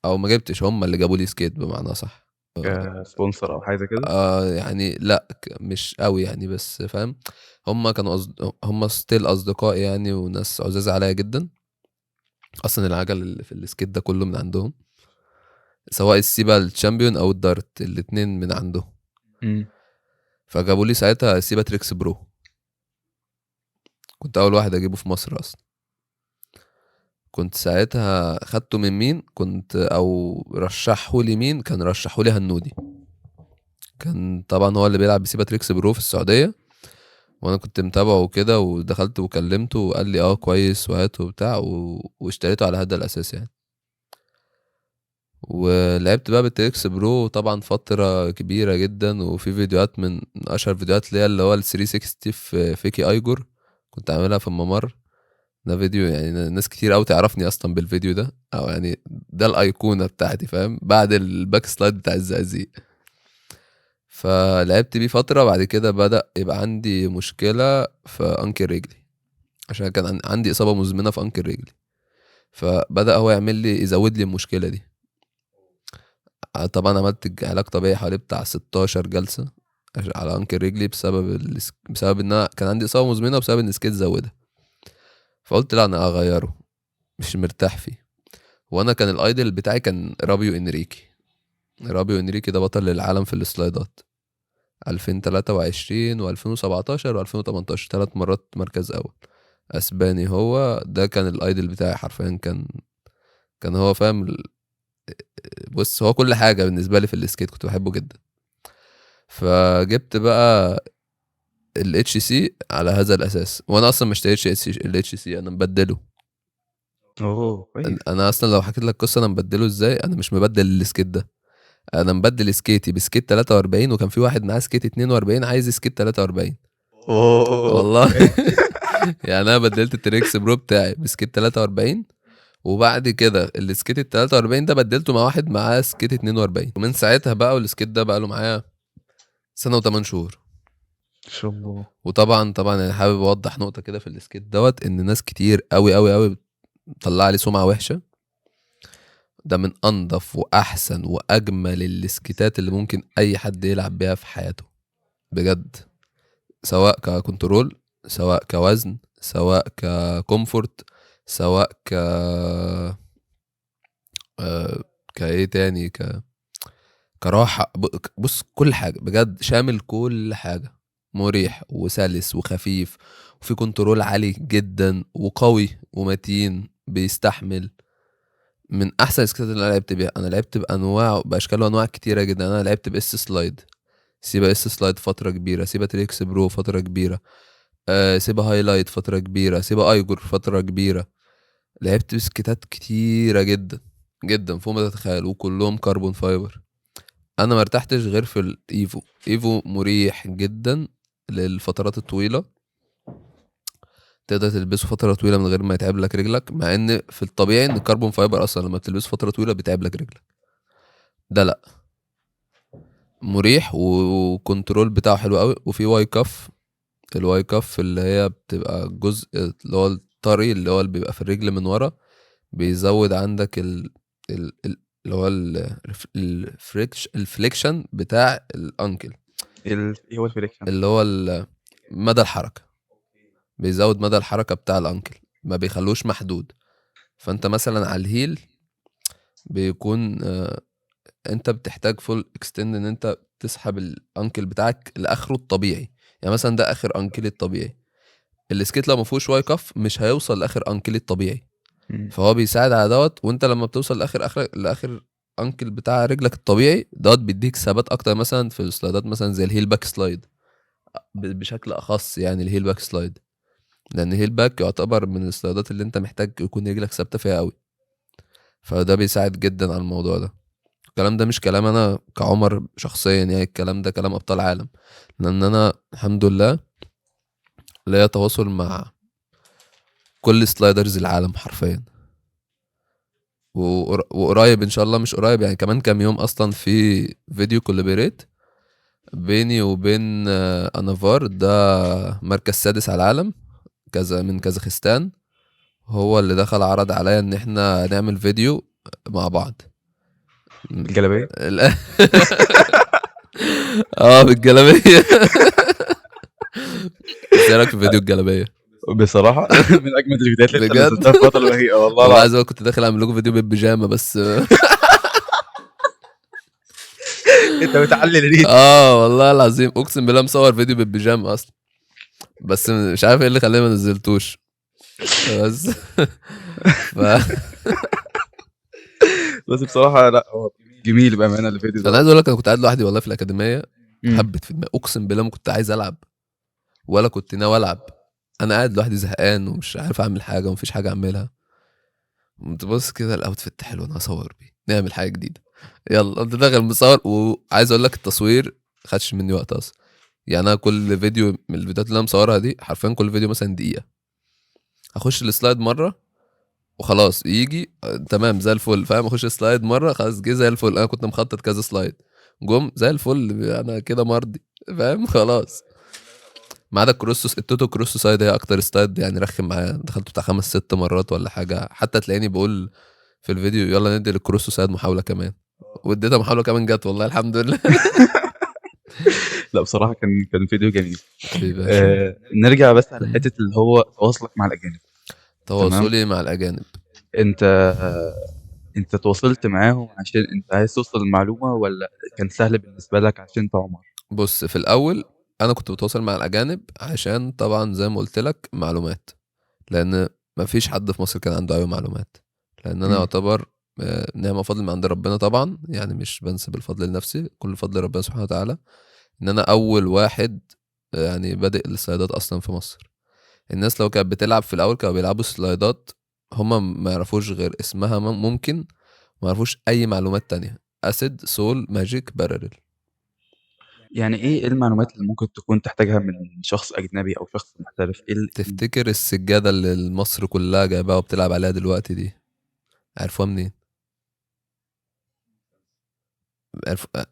او ما جبتش، هم اللي جابوا لي سكيت بمعنى صح. كسبونسر أو حاجة زي كده؟ يعني لا مش قوي يعني، بس فاهم. هم كانوا هم ستيل اصدقاء يعني، وناس عزاز عليا جدا. اصلا العجل اللي في السكيت ده كله من عندهم، سواء السيبا الشامبيون او الدارت الاتنين من عندهم. إمم. فجابوا لي ساعتها سيبا تريكس برو، كنت اول واحد اجيبه في مصر اصلا. كنت ساعتها خدته من مين، كنت او رشحه لي مين، كان رشحه لي هنودي. كان طبعا هو اللي بيلعب بسيبا تريكس برو في السعودية، وانا كنت متابعه وكده، ودخلت وكلمته وقال لي كويس وهاته وبتاع واشتريته على هذا الاساس يعني. ولعبت بقى بالتريكس برو طبعا فترة كبيرة جدا. وفي فيديوهات من اشهر فيديوهات ليا اللي هو ال 360 في فيكي ايجور، كنت عاملها في الممر. ده فيديو يعني ناس كتير قوي تعرفني اصلا بالفيديو ده، او يعني ده الايقونة بتاعتي فاهم، بعد الباك سلايد بتاع الزقازيق. فلعبت بيه فترة، بعد كده بدأ يبقى عندي مشكلة في انكل رجلي، عشان كان عندي إصابة مزمنة في أنكل رجلي. فبدأ هو يعمل لي يزود لي المشكلة دي. طبعا عملت علاج طبيعي حوالي بتاع 16 جلسة على أنكل رجلي بسبب إن أنا كان عندي إصابة مزمنة، وبسبب إن السكيت زودها. فقلت لا أنا أغيره، مش مرتاح فيه. وأنا كان الأيدل بتاعي كان رابيو إنريكي. رابيو إنريكي ده بطل للعالم في السلايدات 2023 و2017 و2018، 3 مرات مركز أول اسباني. هو ده كان الايدل بتاعي حرفيا. كان هو فاهم بص هو كل حاجه بالنسبه لي في السكيت، كنت بحبه جدا. فجبت بقى الاتش سي على هذا الاساس، وانا اصلا ما اشتريتش الاتش سي، انا مبدله. أوه! كويس. انا اصلا لو حكيت لك قصه انا مبدله ازاي، انا مش مبدل السكيت ده، انا مبدل سكيتي بسكيت 43، وكان في واحد معاه سكيت 42 عايز سكيت 43. أوه! والله. يعني انا بدلت التريكس برو بتاعي بسكيت 43، وبعد كده السكيت ال 43 ده بدلته مع واحد معاه سكيت 42. ومن ساعتها بقى والسكيت ده بقى له معايا سنة و8 شهور. ما شاء الله. وطبعا يعني حابب اوضح نقطة كده في السكيت دوت، ان ناس كتير قوي قوي قوي بتطلع لي سمعة وحشة. ده من انضف واحسن واجمل السكيتات اللي ممكن اي حد يلعب بيها في حياته بجد، سواء ككنترول، سواء كوزن، سواء ككومفورت، سواء كايه تاني كراحة. بص كل حاجة بجد، شامل كل حاجة، مريح وسلس وخفيف، وفي كنترول عالي جدا وقوي ومتين بيستحمل. من احسن السكيتات اللي انا لعبت بيها. انا لعبت بانواع باشكال وانواع كتيره جدا. انا لعبت باس سلايد، سيبا اس سلايد فتره كبيره، سيبا تريكس برو فتره كبيره، سيبا هايلايت فتره كبيره، سيبا ايجور فتره كبيره. لعبت بسكيتات كتيره جدا جدا فوق ما تتخيل، وكلهم كربون فايبر. انا ما ارتحتش غير في الايفو. ايفو مريح جدا للفترات الطويله، تقدر تلبسه فتره طويله من غير ما يتعب لك رجلك، مع ان في الطبيعي ان الكربون فايبر اصلا لما بتلبسه فتره طويله بيتعب لك رجلك. ده لا، مريح وكنترول بتاعه حلو قوي. وفي واي كاف، الواي كاف اللي هي بتبقى الجزء اللي هو الطري اللي هو اللي بيبقى في الرجل من ورا، بيزود عندك اللي هو الفليكشن بتاع الانكل، إيه هو الفريكشن؟ اللي هو مدى الحركة. بيزود مدى الحركة بتاع الأنكل، ما بيخلوش محدود. فأنت مثلا على الهيل بيكون انت بتحتاج فول اكستند ان انت تسحب الانكل بتاعك لاخره الطبيعي. يعني مثلا ده اخر انكل الطبيعي، السكيت لو ما فيهوش واي كف مش هيوصل لاخر انكل الطبيعي، إمم. فهو بيساعد على دوت. وانت لما بتوصل لاخر انكل بتاع رجلك الطبيعي دوت بيديك ثبات اكتر، مثلا في السلايدات مثلا زي الهيل باك سلايد بشكل اخص. يعني الهيل باك سلايد، لان الهيل باك يعتبر من السلايدات اللي انت محتاج يكون رجلك ثابته فيها قوي، فده بيساعد جدا على الموضوع ده. الكلام ده مش كلام انا كعمر شخصيا، يعني الكلام ده كلام ابطال عالم، لان انا الحمد لله ليا تواصل مع كل سلايدرز العالم حرفيا. وقريب ان شاء الله، مش قريب يعني كمان كام يوم، اصلا في فيديو كولابيريت بيني وبين انافار، ده مركز سادس على العالم كذا من كازاخستان، هو اللي دخل عرض عليا ان احنا نعمل فيديو مع بعض. الجلابية؟ لا. اه بالجلابيه. بس ايه رايك في فيديو الجلابيه؟ بصراحة من أجمد الفيديوهات اللي أنت بجد. نزلتها في الفترة الأخيرة والله والله عايز العظيم. اقول كنت داخل اعمل لكم فيديو بالبيجامه بس. أنت بتعلي الريت. اه والله العظيم اقسم بالله مصور فيديو بالبيجامه اصلا، بس مش عارف ايه اللي خلاني ما نزلتوش بس. ف بس بصراحة لأ، هو جميل بأمانة الفيديو انا دوّة. عايز اقول لك انا كنت قاعد لوحدي والله في الاكاديميه، إمم. هبت في دماغي اقسم بالله ما كنت عايز العب ولا كنت ناوي العب. انا قاعد لوحدي زهقان ومش عارف اعمل حاجه ومفيش حاجه اعملها، قمت بص كده الاوتفيت حلو انا هصور بيه نعمل حاجه جديده. يلا انت داخل مصور، وعايز اقول لك التصوير خدش مني وقت اصلا. يعني انا كل فيديو من الفيديوهات اللي انا مصورها دي حرفيا كل فيديو مثلا دقيقه، اخش السلايد مره وخلاص يجي تمام زي الفل فاهم، اخش سلايد مره خلاص جه زي الفل، انا كنت مخطط كذا سلايد جم زي الفل، انا كده مرضي فاهم خلاص. ما عدا الكروس التوتو كروس سايد هي اكتر سلايد يعني رخم معايا، دخلت بتاع 5 6 مرات ولا حاجه، حتى تلاقيني بقول في الفيديو يلا ندي للكروس سايد محاوله كمان، واديتها محاوله كمان جت والله الحمد لله. لأ بصراحة كان فيديو جميل. حبيبي يا باشا. نرجع بس على حتة اللي هو تواصلك مع الأجانب. تمام. تواصلي مع الاجانب. أنت أنت تواصلت معاهم عشان أنت عايز توصل لمعلومة والّا كان سهل بالنسبة لك عشان أنت عُمر؟ بص في الاول انا كنت بتواصل مع الاجانب عشان طبعا زي ما قلت لك معلومات، لان مفيش حد في مصر كان عنده اي معلومات، لان انا إمم. يعتبر نعمه فضل من عند ربنا طبعا، يعني مش بنسب الفضل لنفسي، كل فضل ربنا سبحانه وتعالى، ان انا اول واحد يعني بادئ السلايدات اصلا في مصر. الناس لو كانت بتلعب في الاول كانوا بيلعبوا سلايدات هما ما يعرفوش غير اسمها، ممكن ما يعرفوش اي معلومات تانية، اسيد سول ماجيك بارل. يعني إيه المعلومات اللي ممكن تكون تحتاجها من شخص أجنبي أو شخص محترف؟ إيه تفتكر السجادة اللي مصر كلها جايباها وبتلعب عليها دلوقتي دي عرفوها منين؟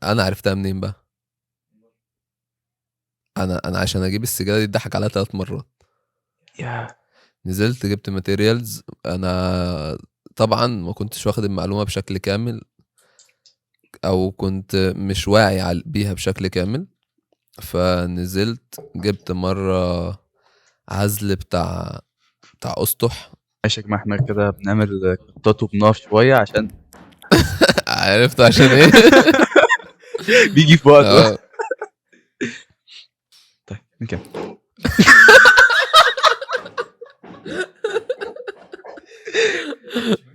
انا عرفتها منين بقى؟ انا عشان اجيب السجادة دي اتضحك عليها 3 مرات. ياه! نزلت جبت ماتيريالز، انا طبعا ما كنتش واخد المعلومة بشكل كامل، او كنت مش واعي بيها بشكل كامل، فنزلت جبت مرة عزل بتاع اسطح. ماشي يا جماعة إحنا كده بنعمل كتات وبنقف شوية عشان عرفت عشان ايه. بييجي في وقته. اه طيب نكمل.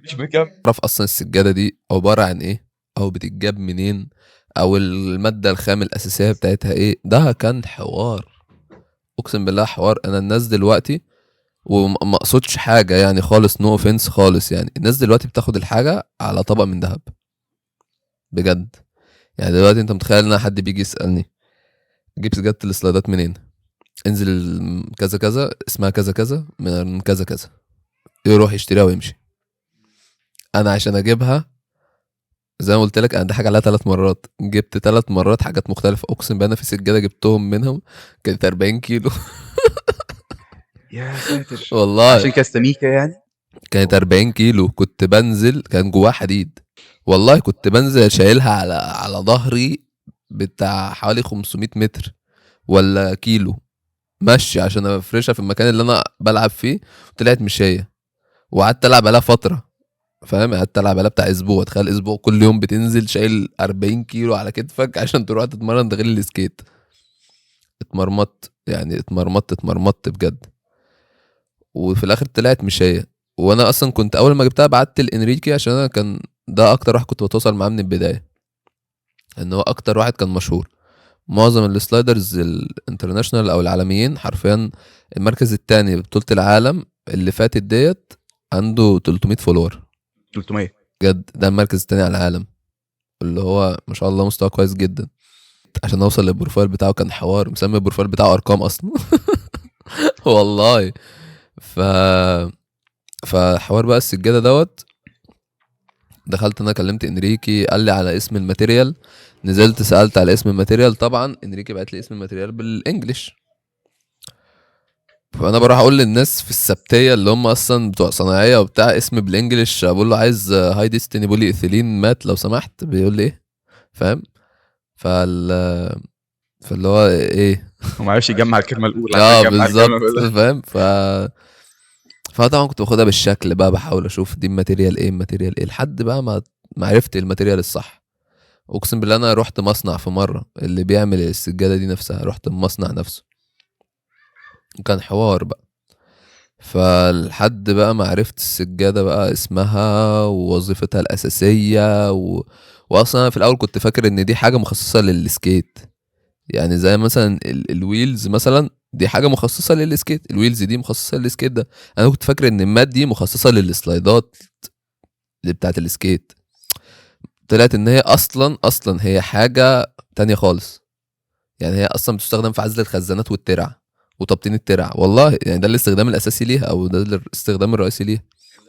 مش بنكمل. اعرف اصلا السجادة دي عبارة عن ايه، او بتتجاب منين، او المادة الخام الاساسية بتاعتها ايه، ده كان حوار، اقسم بالله حوار. انا الناس دلوقتي وما اقصدش حاجة يعني خالص، نو اوفنس خالص، يعني الناس دلوقتي بتاخد الحاجة على طبق من ذهب بجد. يعني دلوقتي انت متخيل ان حد بيجي يسألني جيب سجادة السلايدات منين، انزل كذا كذا اسمها كذا كذا من كذا كذا، يروح يشتريها ويمشي. انا عشان اجيبها زي ما قلت لك انا ضحك عليها 3 مرات، جبت 3 مرات حاجات مختلفة، اقسم بالله في سجادة جبتهم منهم كانت 40 كيلو. يا ساتر! والله عشان كده سميكة يعني؟ كانت 40 كيلو، كنت بنزل كان جواها حديد، والله كنت بنزل شايلها على ظهري بتاع حوالي 500 متر ولا كيلو مشي عشان افرشها في المكان اللي انا بلعب فيه، طلعت مش هي، وقعدت العب عليها فتره. فاهم؟ قعدت العب عليها بتاع اسبوع. تخيل اسبوع كل يوم بتنزل شايل 40 كيلو على كتفك عشان تروح تتمرن، ده غير السكيت. اتمرمطت يعني، اتمرمطت بجد. وفي الاخر طلعت مش هي. وانا اصلا كنت اول ما جبتها بعت لانريكي، عشان انا كان ده اكتر واحد كنت بتواصل معاه من البدايه، ان هو اكتر واحد كان مشهور. معظم السلايدرز الانترناشونال او العالميين حرفيا المركز الثاني ببطولة العالم اللي فاتت ديت عنده 300 فولور. 300 بجد ده المركز الثاني على العالم، اللي هو ما شاء الله مستوى كويس جدا. عشان اوصل للبروفايل بتاعه كان حوار، مسمي البروفايل بتاعه ارقام اصلا. والله. ف فحوار بقى السجادة دوت. دخلت انا كلمت انريكي، قال لي على اسم الماتيريال. نزلت سألت على اسم الماتيريال، طبعا انريكي بعت لي اسم الماتيريال بالانجلش. فانا بروح اقول للناس في السبتيه اللي هم اصلا بتوع صناعيه وبتاع اسم بالانجلش، بقول له عايز هاي ديستني بولي ايثيلين مات لو سمحت. بيقول لي ايه؟ فاهم؟ فال فاللي هو ايه. وما عرفش يجمع الكلمه الاولى عشان اه يجمع الكلمه بالظبط الاولى. فاهم. فطبعا كنت باخدها بالشكل بقى، بحاول اشوف دي ماتيريال ايه ماتيريال ايه، لحد بقى ما عرفت الماتيريال الصح. اقسم بالله انا رحت مصنع في مره اللي بيعمل السجاده دي نفسها، رحت المصنع نفسه، كان حوار بقى. فالحد بقى ما عرفت السجادة بقى اسمها ووظيفتها الأساسية وأصلا أنا في الأول كنت فاكر إن دي حاجة مخصصة للسكيت. يعني زي مثلا الويلز مثلا، دي حاجة مخصصة للسكيت، الويلز دي مخصصة للسكيت ده. أنا كنت فاكر إن المات دي مخصصة للسلايدات اللي بتاعت السكيت. طلعت إن هي أصلا هي حاجة تانية خالص. يعني هي اصلا بتستخدم في عزل الخزانات والترع وتبطين الترع. والله يعني ده الاستخدام الاساسي ليها، او ده الاستخدام الرئيسي ليها.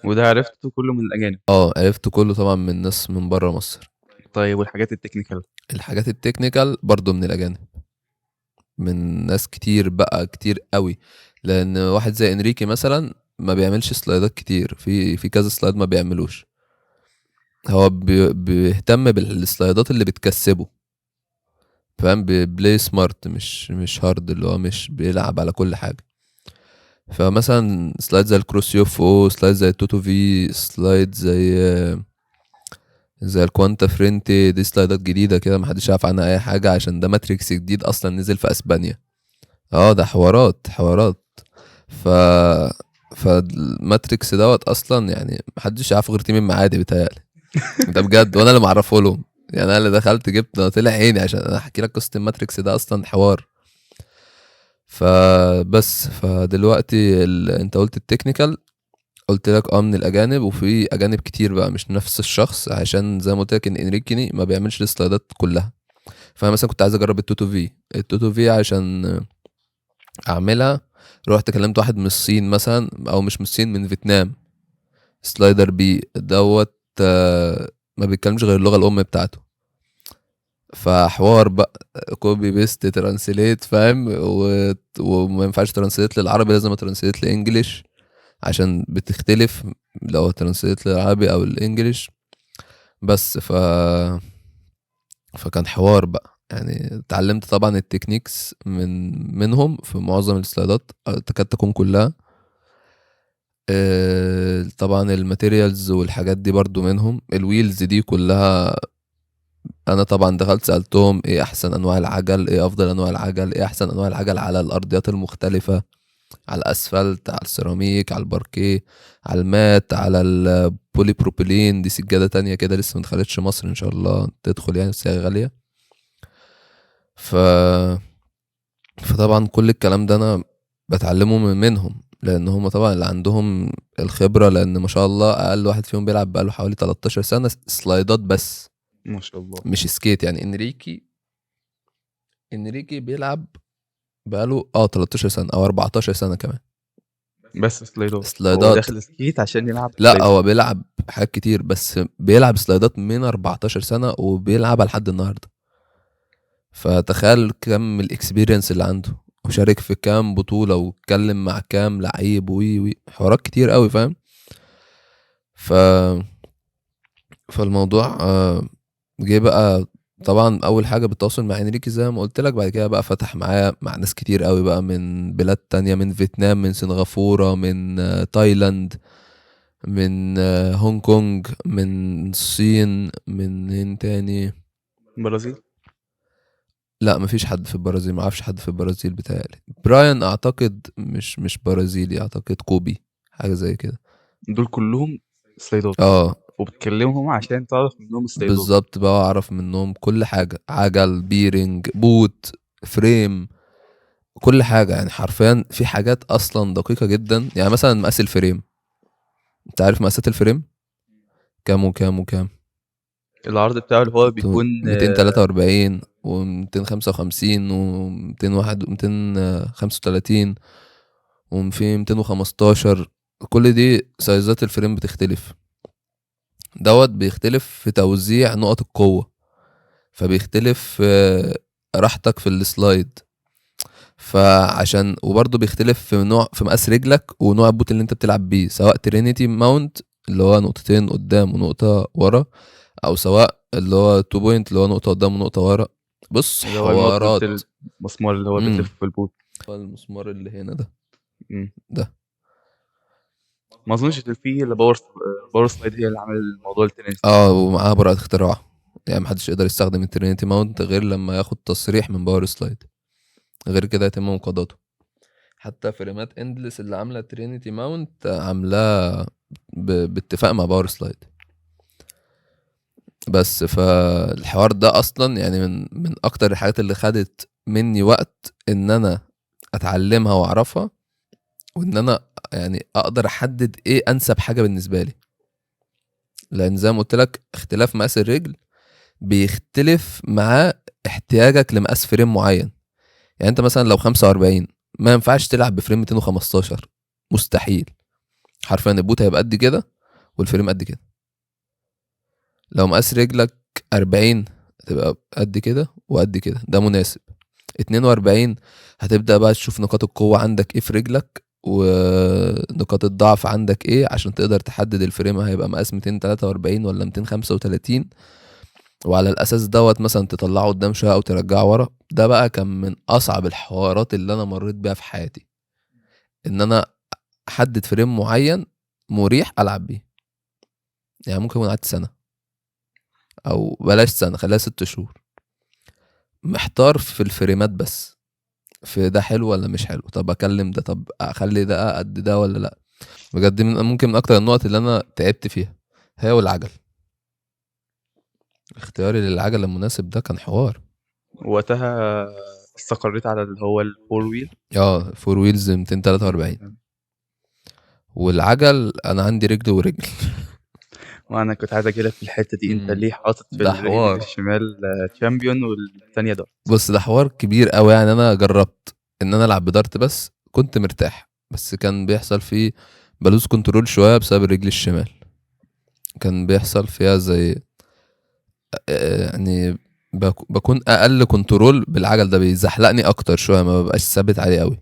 وده عرفته كله من الاجانب. اه عرفت كله طبعا من ناس من بره مصر. طيب والحاجات التكنيكال؟ الحاجات التكنيكال برضو من الاجانب، من ناس كتير بقى، كتير قوي. لان واحد زي انريكي مثلا ما بيعملش سلايدات كتير، في كذا سلايد ما بيعملوش. هو بيهتم بالسلايدات اللي بتكسبه، فاهم؟ بلاي سمارت، مش هارد، اللي هو مش بيلعب على كل حاجه. فمثلا سلايد زي الكروس يوف او، سلايد زي التوتو في، سلايد زي الكوانتا فرينتي، دي سلايدات جديده كده محدش عارف عنها اي حاجه، عشان ده ماتريكس جديد اصلا نزل في اسبانيا. اه ده حوارات. ف فالماتريكس دوت اصلا يعني محدش عارف غير تيم المعادي بيتهيألي. ده بجد، وانا اللي معرفه لهم. يعني انا اللي دخلت جبت طلع عيني عشان انا احكي لك قصه الماتريكس ده اصلا حوار. فبس فدلوقتي انت قلت التكنيكال، قلت لك اه من الاجانب، وفي اجانب كتير بقى مش نفس الشخص، عشان زي ما قلت لك ان انريكيني ما بيعملش السلايدات كلها. فانا مثلا كنت عايز اجرب التوتو في عشان اعملها. رحت كلمت واحد من الصين مثلا، او مش من الصين، من فيتنام. سلايدر بي دوت ما بيتكلمش غير اللغه الام بتاعته. فحوار بقى كوبي بيست ترانسليت، فاهم؟ وما ينفعش ترانسليت للعربي، لازم ترانسليت لانجليش عشان بتختلف لو ترانسليت للعربي او الانجليش. بس فكان حوار بقى. يعني اتعلمت طبعا التكنيكس منهم في معظم السلايدات، تكاد تكون كلها. طبعا الماتيريالز والحاجات دي برضو منهم. الويلز دي كلها انا طبعا دخلت سألتهم ايه احسن انواع العجل، ايه افضل انواع العجل، ايه احسن انواع العجل على الارضيات المختلفة، على الاسفلت، على السيراميك، على الباركيه، على المات، على البولي بروبيلين، دي سجادة تانية كده لسه ما دخلتش مصر، ان شاء الله تدخل يعني بس هي غالية. ف... فطبعا كل الكلام ده انا بتعلمه منهم، لان هم طبعا اللي عندهم الخبرة، لان ما شاء الله اقل واحد فيهم بيلعب بقاله حوالي 13 سنة سلايدات بس، ما شاء الله. مش سكيت. يعني انريكي بيلعب بقاله 13 سنة او 14 سنة كمان بس سلايدات، هو سلايدات. داخل سكيت عشان يلعب لا سلايدات. هو بيلعب حاجات كتير، بس بيلعب سلايدات من 14 سنة وبيلعبها لحد النهاردة. فتخيل كم الاكسبيرينس اللي عنده، وشارك في كام بطولة، واتكلم مع كام لعيب، وي حوارات كتير قوي، فاهم؟ ف فالموضوع جه بقى. طبعا اول حاجه بالتواصل مع انريكي زي ما قلت لك، بعد كده بقى فتح معايا مع ناس كتير قوي بقى من بلاد تانية، من فيتنام، من سنغافوره، من تايلاند، من هونج كونج، من الصين، من تاني. البرازيل. لا مفيش حد في البرازيل، ما اعرفش حد في البرازيل بتهيألي. براين اعتقد مش برازيلي، اعتقد كوبي، حاجه زي كده. دول كلهم سلايدات، اه وبتكلمهم عشان تعرف منهم سلايدات. بالظبط، بقى اعرف منهم كل حاجه، عجل، بيرنج، بوت، فريم، كل حاجه. يعني حرفيا في حاجات اصلا دقيقه جدا. يعني مثلا مقاس الفريم، انت عارف مقاسات الفريم كام وكام وكام؟ العرض بتاعه اللي هو بيكون 243 و255 و201 و235 وفي 215. كل دي سايزات الفريم بتختلف. دوت بيختلف في توزيع نقط القوة، فبيختلف في راحتك في السلايد. فعشان وبرضه بيختلف في نوع، في مقاس رجلك ونوع البوت اللي انت بتلعب بيه، سواء ترينيتي ماونت اللي هو نقطتين قدام ونقطة ورا، او سواء اللي هو 2 بوينت اللي هو نقطة قدام ونقطة ورا. بص اللي هو المطبت، حوارات. المسمار اللي هو امم بتلف في البوت. المسمار اللي هنا ده، مم. ده ما اظنش ان في الا باور سلايد هي اللي عمل الموضوع التنس ده. اه، ومعاها براءة اختراع. يعني محدش يقدر يستخدم الترينيتي ماونت غير لما ياخد تصريح من باور سلايد، غير كده يتم مقاضاته. حتى فريمات اندلس اللي عامله ترينيتي ماونت عاملاه باتفاق مع باور سلايد. بس فالحوار ده اصلا يعني من اكتر الحاجات اللي خدت مني وقت ان انا اتعلمها واعرفها، وان انا يعني اقدر احدد ايه انسب حاجه بالنسبه لي. لان زي ما قلت لك، اختلاف مقاس الرجل بيختلف مع احتياجك لمقاس فريم معين. يعني انت مثلا لو 45 ما ينفعش تلعب بفريم 215، مستحيل. حرفيا البوت هيبقى قد كده والفريم قد كده. لو مقاس رجلك 40 هتبقى قد كده وقد كده، ده مناسب. 42 هتبدأ بقى تشوف نقاط القوة عندك ايه في رجلك، ونقاط الضعف عندك ايه، عشان تقدر تحدد الفريم هيبقى مقاس 243 ولا 235. وعلى الاساس دوت مثلا تطلعه قدام شويه او ترجعه ورا. ده بقى كان من اصعب الحوارات اللي انا مريت بيها في حياتي، ان انا احدد فريم معين مريح العب بيه. يعني ممكن يكون قعدت سنه، او بلاش سنه، خليها 6 شهور محتار في الفريمات بس، في ده حلو ولا مش حلو، طب اكلم ده، طب اخلي ده قد ده ولا لا. بجد ممكن من اكتر النقط اللي انا تعبت فيها هي والعجل. اختياري للعجل المناسب ده كان حوار. وقتها استقريت على اللي هو الفور ويل. اه فور ويلز 243. والعجل انا عندي رجل ورجل. وانا كنت عايز اجيلك في الحته دي، انت ليه حاطط في ده الرجل حوار. الشمال تشامبيون والتانية دارت؟ بص ده حوار كبير قوي. يعني انا جربت ان انا العب بدارت بس كنت مرتاح، بس كان بيحصل فيه بلوز كنترول شويه بسبب الرجل الشمال. كان بيحصل فيها زي يعني بكون اقل كنترول بالعجل، ده بيزحلقني اكتر شويه، ما ببقاش ثابت عليه قوي.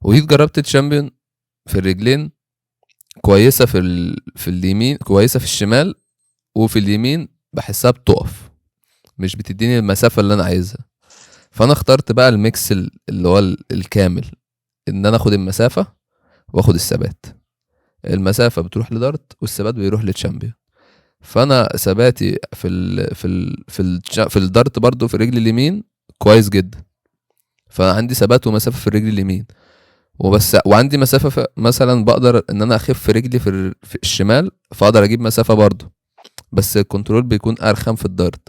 وجيت جربت الشامبيون في الرجلين، كويسه في اليمين، كويسه في الشمال، وفي اليمين بحسها بتقف، مش بتديني المسافه اللي انا عايزها. فانا اخترت بقى الميكس اللي هو الكامل، ان انا اخد المسافه واخد الثبات. المسافه بتروح لدارت والثبات بيروح للتشامبيون. فانا ثباتي في الدارت برضو في الرجل اليمين كويس جدا، فانا عندي ثبات ومسافه في الرجل اليمين وبس. وعندي مسافه مثلا بقدر ان انا اخف في رجلي في الشمال، فاقدر اجيب مسافه برضو، بس الكنترول بيكون ارخم في الدارت،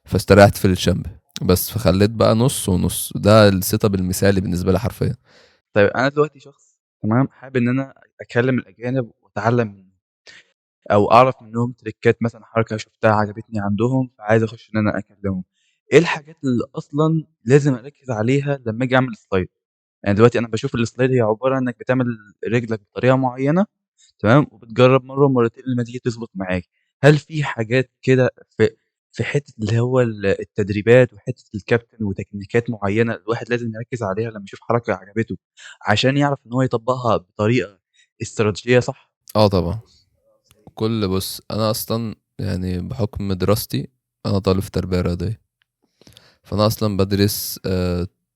فاستريحت في الشامبيون بس. فخليت بقى نص ونص، ده السيت اب المثالي بالنسبه لي حرفيا. طيب انا دلوقتي شخص تمام حابب ان انا اكلم الاجانب واتعلم منهم، او اعرف منهم تريكات، مثلا حركه شفتها عجبتني عندهم فعايز اخش ان انا اكلمهم. ايه الحاجات اللي اصلا لازم اركز عليها لما اجي اعمل سلايد؟ يعني دلوقتي انا بشوف السلايد هي عباره عن انك بتعمل رجلك بطريقه معينه، تمام، وبتجرب مره ومرتين لما تيجي تظبط معاك. هل في حاجات كده في حته اللي هو التدريبات وحته الكابتن وتكنيكات معينه الواحد لازم يركز عليها لما يشوف حركه عجبته عشان يعرف ان هو يطبقها بطريقه استراتيجيه صح؟ اه طبعا. بص انا اصلا يعني بحكم دراستي انا طالب في تربيه رياضيه، فانا اصلا بدرس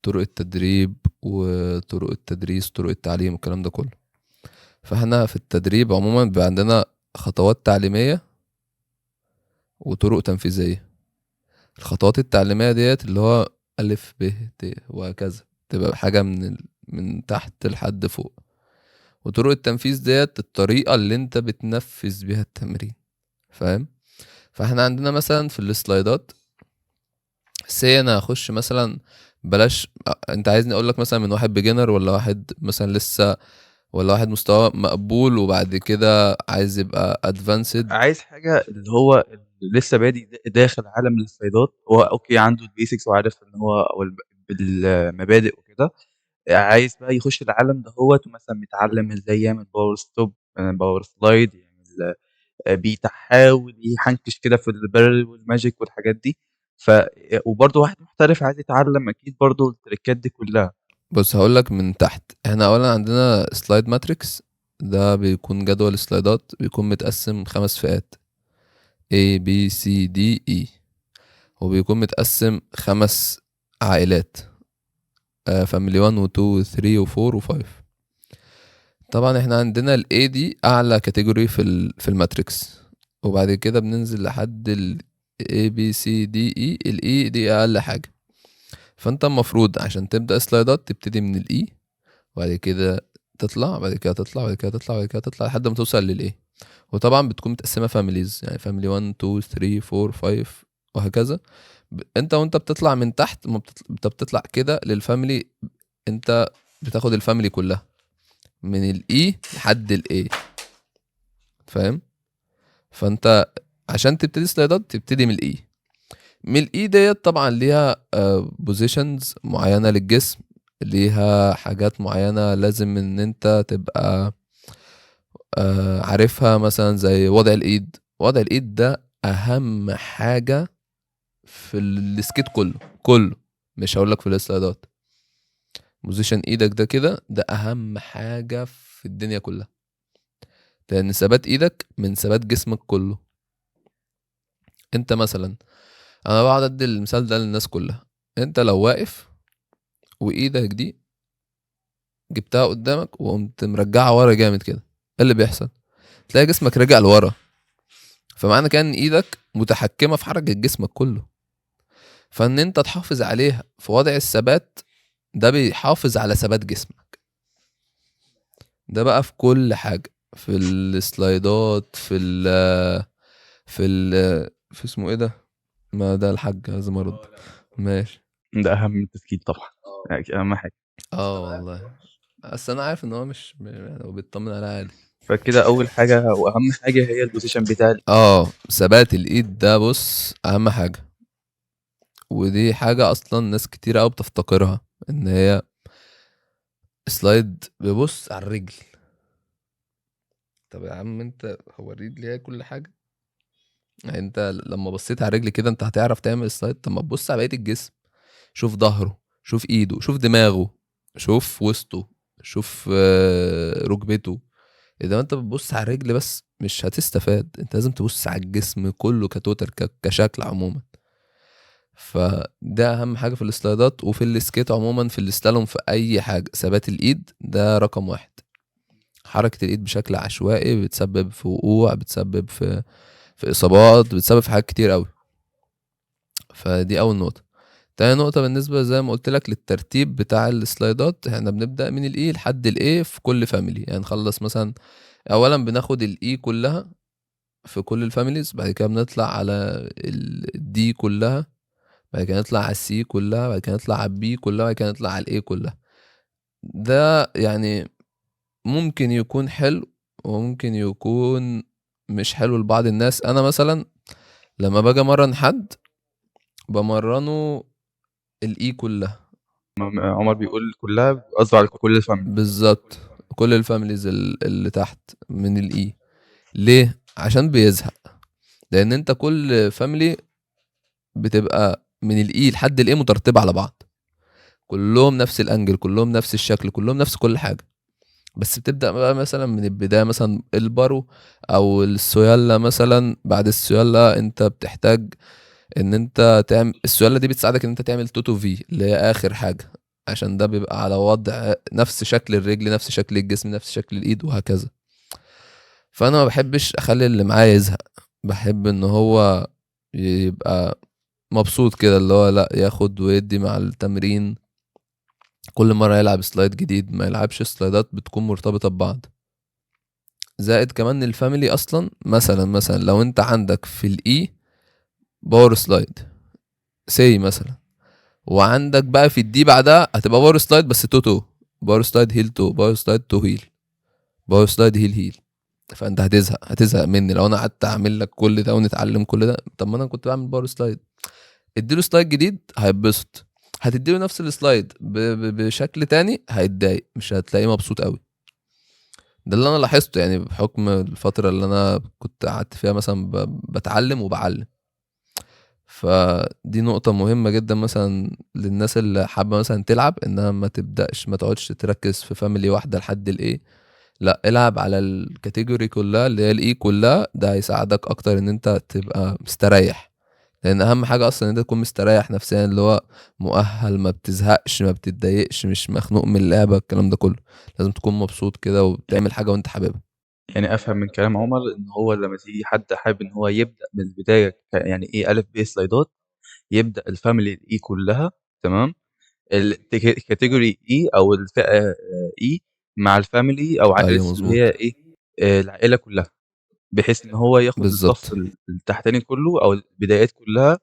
طرق التدريب وطرق التدريس، طرق التعليم والكلام ده كله. فاحنا في التدريب عموما بيبقى عندنا خطوات تعليمية وطرق تنفيذية. الخطوات التعليمية ديت اللي هو ألف ب ت وهكذا، تبقى حاجة من تحت لحد فوق. وطرق التنفيذ ديت الطريقة اللي انت بتنفذ بيها التمرين، فاهم؟ فاحنا عندنا مثلا في السلايدات انا هخش مثلا، بلاش انت عايزني اقول لك مثلا من واحد بيجنر، ولا واحد مثلا لسه، ولا واحد مستوى مقبول وبعد كده عايز يبقى ادفانسد؟ عايز حاجة اللي هو اللي لسه بادئ داخل عالم الفايضات، هو اوكي عنده البيسكس وعارف ان هو او المبادئ وكده، عايز بقى يخش العالم ده، هو مثلا متعلم ازاي يعمل باور ستوب، باور سلايد، يعمل بيتا، حاول يحنكش كده في البارل والماجيك والحاجات دي. ف وبرضه واحد محترف عايز يتعلم اكيد برضه التريكات دي كلها. بص هقولك من تحت. احنا اولا عندنا سلايد ماتريكس، ده بيكون جدول سلايدات بيكون متقسم 5 فئات A B C D E، وبيكون متقسم 5 عائلات، فاميلي 1 و 2 و 3 و 4 و 5. طبعا احنا عندنا ال A دي اعلى كاتيجوري في الماتريكس، وبعد كده بننزل لحد ال A B C D E. ال E دي اقل حاجة. فانت المفروض عشان تبدأ سلايدات تبتدي من ال E، وبعد كده تطلع، بعد كده تطلع، بعد كده تطلع، بعد كده تطلع لحد ما توصل للايه. وطبعا بتكون متقسمه فاميليز، يعني فاميلي 1 2 3 4 5 وهكذا. انت وانت بتطلع من تحت ما انت بتطلع كده للفاميلي، انت بتاخد الفاميلي كلها من الاي لحد الاي، فاهم؟ فانت عشان تبتدي سلايدات تبتدي من الاي. من الاي ديت طبعا ليها بوزيشنز معينه للجسم، ليها حاجات معينه لازم ان انت تبقى عارفها، مثلا زي وضع الايد. وضع الايد ده اهم حاجة في السكيت كله، مش هقولك في السلايدات. بوزيشن ايدك ده كده ده اهم حاجة في الدنيا كلها، لان ثبات ايدك من ثبات جسمك كله. انت مثلا، انا بقعد ادي المثال ده للناس كلها. انت لو واقف وايدك دي جبتها قدامك وقمت مرجعها ورا جامد كده، ايه اللي بيحصل؟ تلاقي جسمك رجع لورا. فمعنى كده ان ايدك متحكمة في حركة جسمك كله، فان انت تحافظ عليها في وضع الثبات ده بيحافظ على ثبات جسمك. ده بقى في كل حاجة، في السلايدات، في اسمه ايه ده، ما ده الحاج لازم ارد. ماشي. ده اهم من التسكيت طبعا، يعني اهم حاجة. والله، بس انا عارف ان هو مش يعني هو بيطمن على عادي. فكده اول حاجة واهم حاجة هي البوزيشن بتاع ثبات الايد ده بص اهم حاجة. ودي حاجة اصلا ناس كتير قوي بتفتقرها، ان هي سلايد بيبص على الرجل. طب يا عم انت هو الرجل هي كل حاجة؟ يعني انت لما بصيت على رجلي كده انت هتعرف تعمل سلايد؟ طب ما تبص على بقية الجسم، شوف ظهره، شوف ايده، شوف دماغه، شوف وسطه، شوف ركبته. اذا انت بتبص على الرجل بس مش هتستفاد، انت لازم تبص على الجسم كله كتوتال، كشكل عموما. فده اهم حاجة في السلايدات وفي السكيت عموما. في السلالوم في اي حاجة ثبات الايد ده رقم واحد. حركة الايد بشكل عشوائي بتسبب في وقوع، بتسبب في اصابات، بتسبب في حاجات كتير قوي. فدي اول نقطة. تاني نقطة بالنسبة زي ما قلت لك للترتيب بتاع السلايدات، احنا بنبدأ من الاي لحد الاي في كل فاميلي. يعني نخلص مثلا اولا بناخد الاي كلها في كل الفاميليز، بعد كده بنطلع على الدي كلها، بعد كده نطلع على السي كلها، بعد كده نطلع على البي كلها، بعد كده نطلع على الاي كلها. ده يعني ممكن يكون حلو وممكن يكون مش حلو لبعض الناس. انا مثلا لما باجي امرن حد بمرنه الاي كلها. عمر بيقول كلها، قصده على كل الفاميلي. بالظبط، كل الفاميليز اللي تحت من الاي. ليه؟ عشان بيزهق. لان انت كل فاميلي بتبقى من الاي لحد الاي مترتبه على بعض، كلهم نفس الانجل، كلهم نفس الشكل، كلهم نفس كل حاجه. بس بتبدا بقى مثلا من البدايه، مثلا البارو او السيالا. مثلا بعد السيالا انت بتحتاج ان انت تعمل السيالا دي، بتساعدك ان انت تعمل توتو في اللي هي اخر حاجه. عشان ده بيبقى على وضع نفس شكل الرجل، نفس شكل الجسم، نفس شكل الايد وهكذا. فانا ما بحبش اخلي اللي معايا يزهق، بحب ان هو يبقى مبسوط كده، اللي هو لا ياخد ويدي مع التمرين، كل مرة يلعب سلايد جديد، ما يلعبش سلايدات بتكون مرتبطة ببعض. زائد كمان الفاميلي اصلا، مثلا لو انت عندك في الاي باور سلايد سي مثلا، وعندك بقى في الدي بعدها هتبقى باور سلايد بس تو باور سلايد هيل تو، باور سلايد تو هيل، باور سلايد هيل هيل، فانت هتزهق مني لو انا قعدت اعمل لك كل ده ونتعلم كل ده. طب ما انا كنت بعمل باور سلايد. اديله سلايد جديد هيتبسط، هتديله نفس السلايد بشكل تاني هيتضايق، مش هتلاقيه مبسوط قوي. ده اللي انا لاحظته يعني بحكم الفتره اللي انا كنت قعدت فيها مثلا بتعلم وبعلم. فدي نقطة مهمة جدا مثلا للناس اللي حابة مثلا تلعب، انها ما تبدأش، ما تقعدش تركز في فاميلي واحدة لحد الايه، لا العب على الكاتيجوري كلها اللي هي الاي كلها، ده هيساعدك اكتر ان انت تبقى مستريح. لان اهم حاجة اصلا ان انت تكون مستريح نفسيا، اللي هو مؤهل، ما بتزهقش، ما بتتضايقش، مش مخنوق من اللعبة، الكلام ده كله. لازم تكون مبسوط كده وبتعمل حاجة وانت حاببها. يعني افهم من كلام عمر ان هو لما تيجي حد حابب ان هو يبدا من البدايه يعني ايه الف ب سلايدات، يبدا الفاميلي الاي كلها، تمام، الكاتيجوري اي او الفئه اي مع الفاميلي او ايوه عائله اللي هي مظبوط. ايه، العائله كلها، بحيث ان هو ياخد بالظبط. الصف التحتاني كله او البدايات كلها،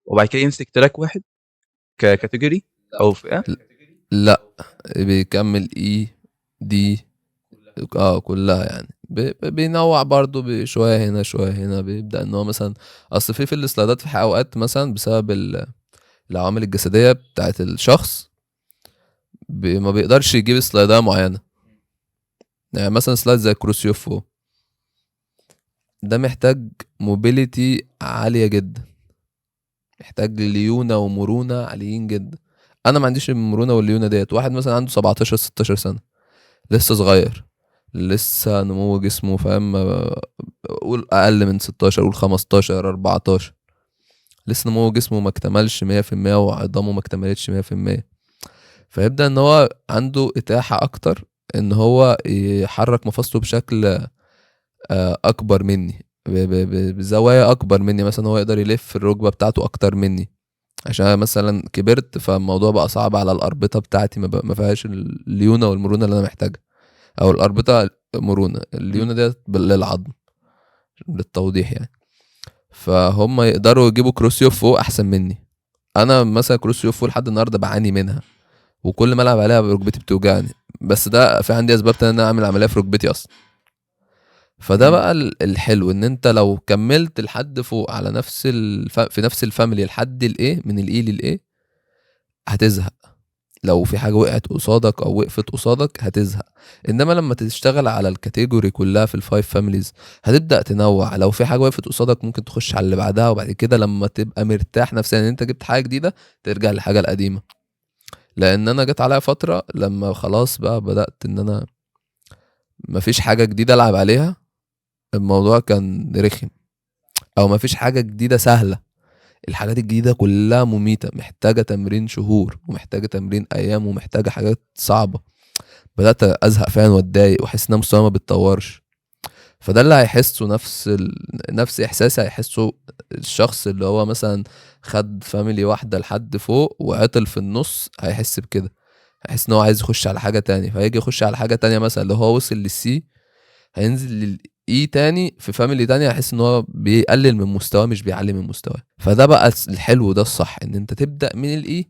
وبعد كده يمسك تراك واحد ككاتيجوري او فئه. لا، بيكمل اي دي، اه كلها يعني بينوع برضو بشوية هنا شوية هنا، بيبدأ ان هو مثلا، اصل في السلايدات في اوقات مثلا بسبب العوامل الجسدية بتاعت الشخص ما بيقدرش يجيب سلايدات معينة. يعني مثلا سلايد زي كروسيوفو ده محتاج موبيليتي عالية جدا، محتاج ليونة ومرونة عاليين جدا. انا ما عنديش المرونة والليونة ديت. واحد مثلا عنده 17 16 سنة، لسه صغير، لسه نمو جسمه فاهم، قول اقل من 16، قول 15 14، لسه نمو جسمه ما اكتملش 100% وعظامه ما اكتملتش 100%. فيبدأ ان هو عنده اتاحة اكتر ان هو يحرك مفاصله بشكل اكبر مني، بزوايا اكبر مني. مثلا هو يقدر يلف الركبة بتاعته اكتر مني، عشان مثلا كبرت فالموضوع بقى صعب على الاربطة بتاعتي، ما فيهاش الليونة والمرونة اللي انا محتاجها. او الاربطة مرونة، مم. الليونة ديت للعظم، للتوضيح يعني. فهم يقدروا يجيبوا كروسيوفو احسن مني. انا مثلا كروسيوفو لحد النهارده بعاني منها، وكل ما العب عليها ركبتي بتوجعني، بس ده في عندي اسباب تانية ان انا اعمل عمليه في ركبتي اصلا. فده مم. بقى الحلو، ان انت لو كملت لحد فوق على نفس في نفس الفاميلي لحد الايه، من الاي للايه، هتزهق. لو في حاجه وقعت قصادك او وقفت قصادك هتزهق. انما لما تشتغل على الكاتيجوري كلها في الفايف فاميليز هتبدا تنوع. لو في حاجه وقفت قصادك ممكن تخش على اللي بعدها، وبعد كده لما تبقى مرتاح نفسيا ان انت جبت حاجه جديده ترجع للحاجه القديمه. لان انا جت عليا فتره لما خلاص بقى بدات ان انا مفيش حاجه جديده العب عليها، الموضوع كان رخم. او مفيش حاجه جديده سهله، الحاجات الجديده كلها مميته، محتاجه تمرين شهور ومحتاجه تمرين ايام ومحتاجه حاجات صعبه. بدات ازهق فعلا واتضايق واحس ان مستواي ما بيتطورش. فده اللي هيحسه نفس احساسي هيحسه الشخص اللي هو مثلا خد فاميلي واحده لحد فوق وعطل في النص، هيحس بكده، هيحس ان هو عايز يخش على حاجه تاني، فهيجي يخش على حاجه تانية. مثلا لو هو وصل للسي هينزل للاي تاني في فاميلي تانية، هيحس ان هو بيقلل من مستواه مش بيعلي من مستواه. فده بقى الحلو، ده الصح، ان انت تبدا من الاي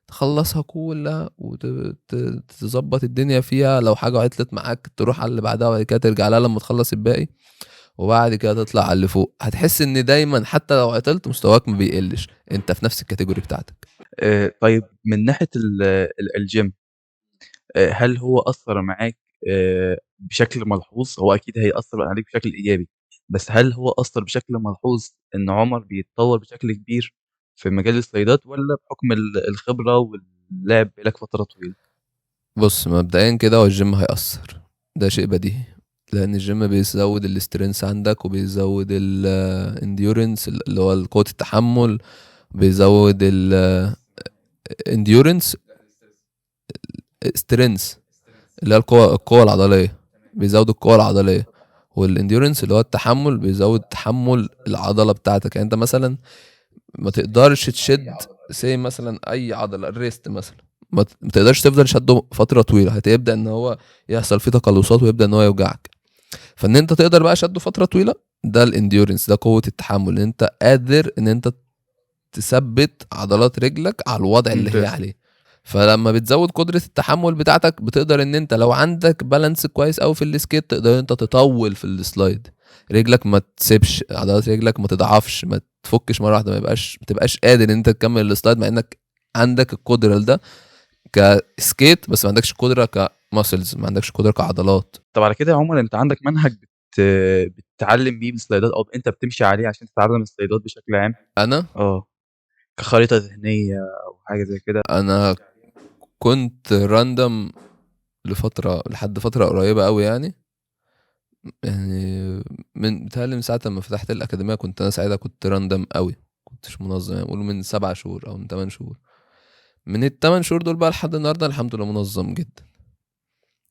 تخلصها كلها وتظبط الدنيا فيها. لو حاجة عطلت معاك تروح على اللي بعدها، وبعد كده ترجع لها لما تخلص الباقي، وبعد كده تطلع على اللي فوق. هتحس ان دايما حتى لو عطلت مستواك ما بيقلش، انت في نفس الكاتيجوري بتاعتك. طيب من ناحيه الجيم، هل هو أثّر معاك بشكل ملحوظ؟ هو أكيد هيأثّر عليك بشكل إيجابي، بس هل هو أثّر بشكل ملحوظ إن عُمر بيتطوّر بشكل كبير في مجال الصيدات، والّا بحُكم الخبرة واللعب بقى لك فترة طويلة؟ بص مبدئيا كده هو الجيم هيأثر، ده شيء بديهي، لان الجيم بيزود الاسترنس عندك وبيزود الانديورنس اللي هو قوة التحمل، بيزود الانديورنس سترينث اللي هي القوة العضلية، بيزود القوة العضلية. والانديورنس اللي هو التحمل، بيزود تحمل العضلة بتاعتك. يعني انت مثلا ما تقدرش تشد زي مثلا اي عضلة الريست مثلا، ما تقدرش تفضل شده فترة طويلة، هتبدأ ان هو يحصل فيه تقلصات ويبدأ ان هو يوجعك. فان انت تقدر بقى شده فترة طويلة، ده الانديورنس، ده قوة التحمل، ان انت قادر ان انت تثبت عضلات رجلك على الوضع اللي هي ممتاز. عليه. فلما بتزود قدرة التحمل بتاعتك، بتقدر ان انت لو عندك بالانس كويس اوي في السكيت، تقدر انت تطول في السلايد، رجلك ما تسيبش، عضلات رجلك ما تضعفش، ما تفكش مرة واحدة، ما تبقاش قادر ان انت تكمل السلايد، مع انك عندك القدرة لده كسكيت، بس ما عندكش قدرة كماسلز، ما عندكش قدرة كعضلات. طب على كده يا عمر، انت عندك منهج بتتعلم بيه السلايدات، او انت بتمشي عليه عشان تتعلم السلايدات بشكل عام؟ انا اه، كخريطة ذهنية او حاجة زي كده؟ انا كنت راندم لفترة، لحد فترة قريبة قوي يعني. يعني بتهيألي من ساعة لما فتحت الأكاديمية كنت أنا ساعتها كنت راندم قوي، كنتش منظم. يعني قولوا من 7 شهور أو من 8 شهور. من ال8 شهور دول بقى لحد النهاردة الحمد لله منظم جدا.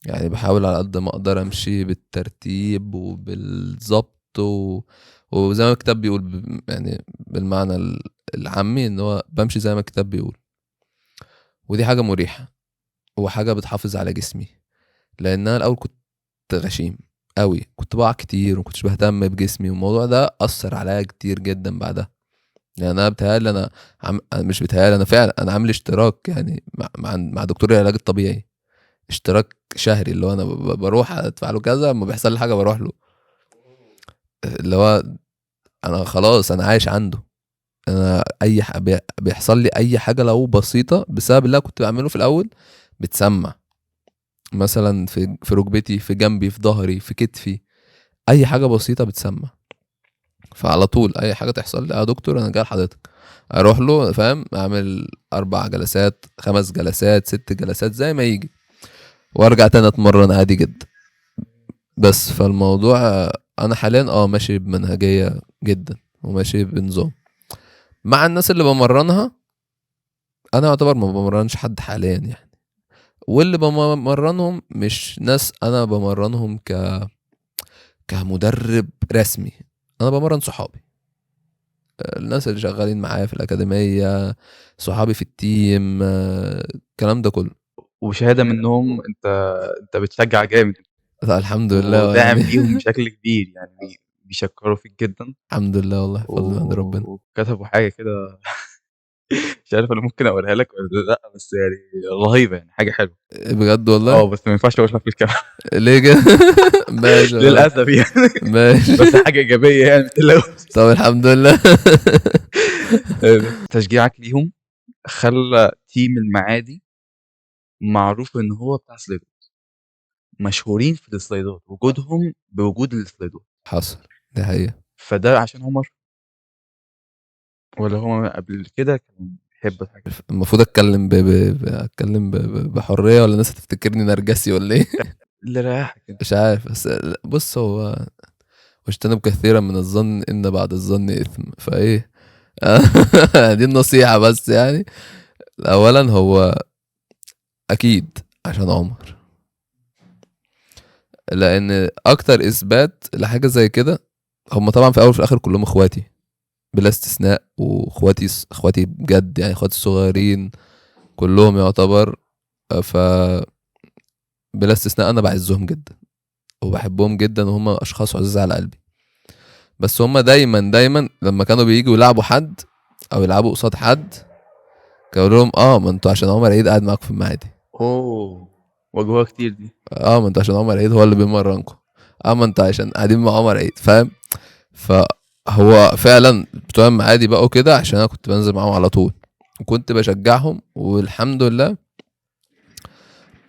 يعني بحاول على قد ما أقدر أمشي بالترتيب وبالظبط وزي ما الكتاب بيقول يعني بالمعنى العامي إن هو بمشي زي ما الكتاب بيقول. ودي حاجة مريحة، وحاجة بتحافظ على جسمي، لأن أنا الأول كنت غشيم قوي، كنت بقع كتير ومكنتش بهتم بجسمي، والموضوع ده اثر عليا كتير جدا بعدها. يعني انا بتهيألي أنا مش بتهيألي، انا فعلا انا عامل اشتراك يعني مع دكتور العلاج الطبيعي، اشتراك شهري، اللي هو انا بروح ادفع له كذا، لما بيحصل لي حاجه بروح له، اللي هو انا خلاص انا عايش عنده. انا بيحصل لي اي حاجه لو بسيطه بسبب اللي أنا كنت بعمله في الاول بتسمع، مثلا في ركبتي، في جنبي، في ظهري، في كتفي، اي حاجه بسيطه بتسمع. فعلى طول اي حاجه تحصل لي يا دكتور انا جاي لحضرتك، اروح له فاهم، اعمل 4 جلسات، 5 جلسات، 6 جلسات زي ما يجي، وارجع تاني اتمرن عادي جدا. بس فالموضوع انا حاليا ماشي بمنهجيه جدا، وماشي بنظام مع الناس اللي بمرنها. انا يعتبر ما بمرنش حد حاليا يعني، واللي بمرنهم مش ناس انا بمرنهم كمدرب رسمي، انا بمرن صحابي، الناس اللي شغالين معايا في الأكاديمية، صحابي في التيم، الكلام ده كله. وشهادة منهم، انت بتشجع جامد الحمد لله وداعم يعني. ليهم بشكل كبير، يعني بيشكروا فيك جدا. الحمد لله والله، فضل من عند ربنا. وكتبوا حاجة كده، مش عارف انا ممكن اقولها لك ولا لا، بس يعني رهيبة، يعني حاجة حلوة. بجد والله. اه، بس ما ينفعش اقولها في الكلام. ليه كده؟ ماشي خلاص. للاسف يعني. ماشي. بس حاجة ايجابية يعني، متقلقش. طب الحمد لله. تشجيعك ليهم خلى تيم المعادي معروف ان هو بتاع سلايدات، مشهورين في السلايدات، وجودهم بوجود السلايدات. حصل، دي حقيقة. فده عشان عمر، ولا هو قبل كده كان بيحب الحاجة؟ المفروض اتكلم بحرية، ولا الناس هتفتكرني نرجسي ولا ايه؟ اللي رايحك انت. مش عارف، بس بص، هو واجتنب كثيرا من الظن ان بعد الظن اثم، فايه. دي النصيحة بس يعني. اولا هو اكيد عشان عمر، لان اكتر اثبات لحاجه زي كده، هم طبعا في الاول وفي الاخر كلهم اخواتي بلا استثناء، اخواتي بجد يعني، اخواتي الصغيرين كلهم يعتبر. ف بلا استثناء انا بعزهم جدا وبحبهم جدا، وهم اشخاص عزيز على قلبي. بس هم دايما لما كانوا بييجوا يلعبوا حد او يلعبوا قصاد حد، كانوا لهم ما انتوا عشان عمر عيد قاعد معاكم في المعادي. اوه، واجهوها كتير دي. ما انتوا عشان عمر عيد هو اللي بيمرنكم. ما انتوا عشان قاعدين مع عمر عيد، فاهم. فهو فعلا بتوع المعادي بقوا كده عشان انا كنت بنزل معاهم على طول، وكنت بشجعهم، والحمد لله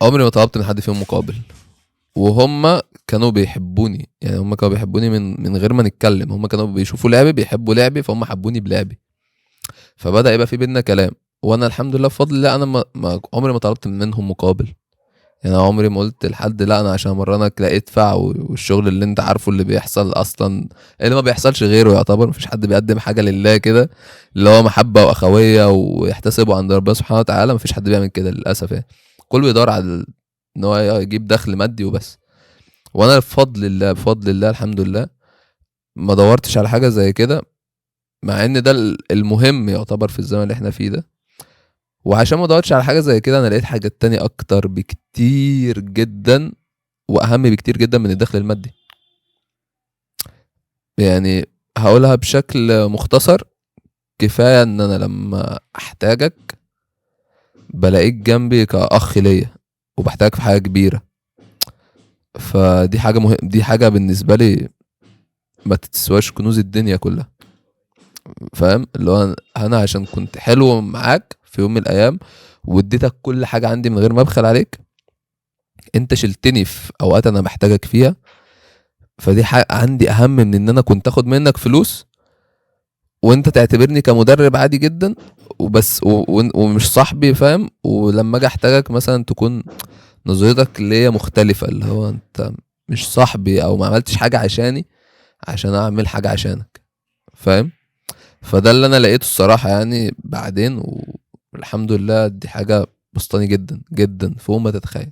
عمري ما طلبت من حد فيهم مقابل. وهم كانوا بيحبوني، يعني هم كانوا بيحبوني من غير ما نتكلم، هم كانوا بيشوفوا لعبي، بيحبوا لعبي، فهم حبوني بلعبي، فبدأ يبقى في بينا كلام. وانا الحمد لله بفضل الله انا عمري ما طلبت منهم مقابل. يعني أنا عمري ما قلت لحد لا انا عشان امرنك لا ادفع، والشغل اللي انت عارفه اللي بيحصل اصلا، اللي ما بيحصلش غيره يعتبر، مفيش حد بيقدم حاجه لله كده اللي هو محبه واخويه ويحتسبوا عند ربنا سبحانه وتعالى، مفيش حد بيعمل كده للاسف يعني. الكل بيدور على ان هو يجيب دخل مادي وبس. وانا بفضل الله الحمد لله ما دورتش على حاجه زي كده، مع ان ده المهم يعتبر في الزمن اللي احنا فيه ده. وعشان ما دورتش على حاجه زي كده انا لقيت حاجات تانية اكتر بكتير جدا واهم بكتير جدا من الدخل المادي. يعني هقولها بشكل مختصر، كفايه ان انا لما احتاجك بلاقيك جنبي كأخ ليا وبحتاجك في حاجه كبيره. فدي حاجه مهم، دي حاجه بالنسبه لي ما تتسواش كنوز الدنيا كلها. فاهم؟ اللي هو انا عشان كنت حلو معاك في يوم من الايام واديتك كل حاجه عندي من غير ما ابخل عليك، انت شلتني في اوقات انا محتاجك فيها. فدي حاجه عندي اهم من ان انا كنت اخد منك فلوس وانت تعتبرني كمدرب عادي جدا وبس ومش صاحبي. فاهم؟ ولما اجي احتاجك مثلا تكون نظرتك ليا مختلفه، اللي هو انت مش صاحبي او ما عملتش حاجه عشاني عشان اعمل حاجه عشانك. فاهم؟ فده اللي انا لقيته الصراحه يعني بعدين، والحمد لله دي حاجه بسطاني جدا جدا فوق ما تتخيل.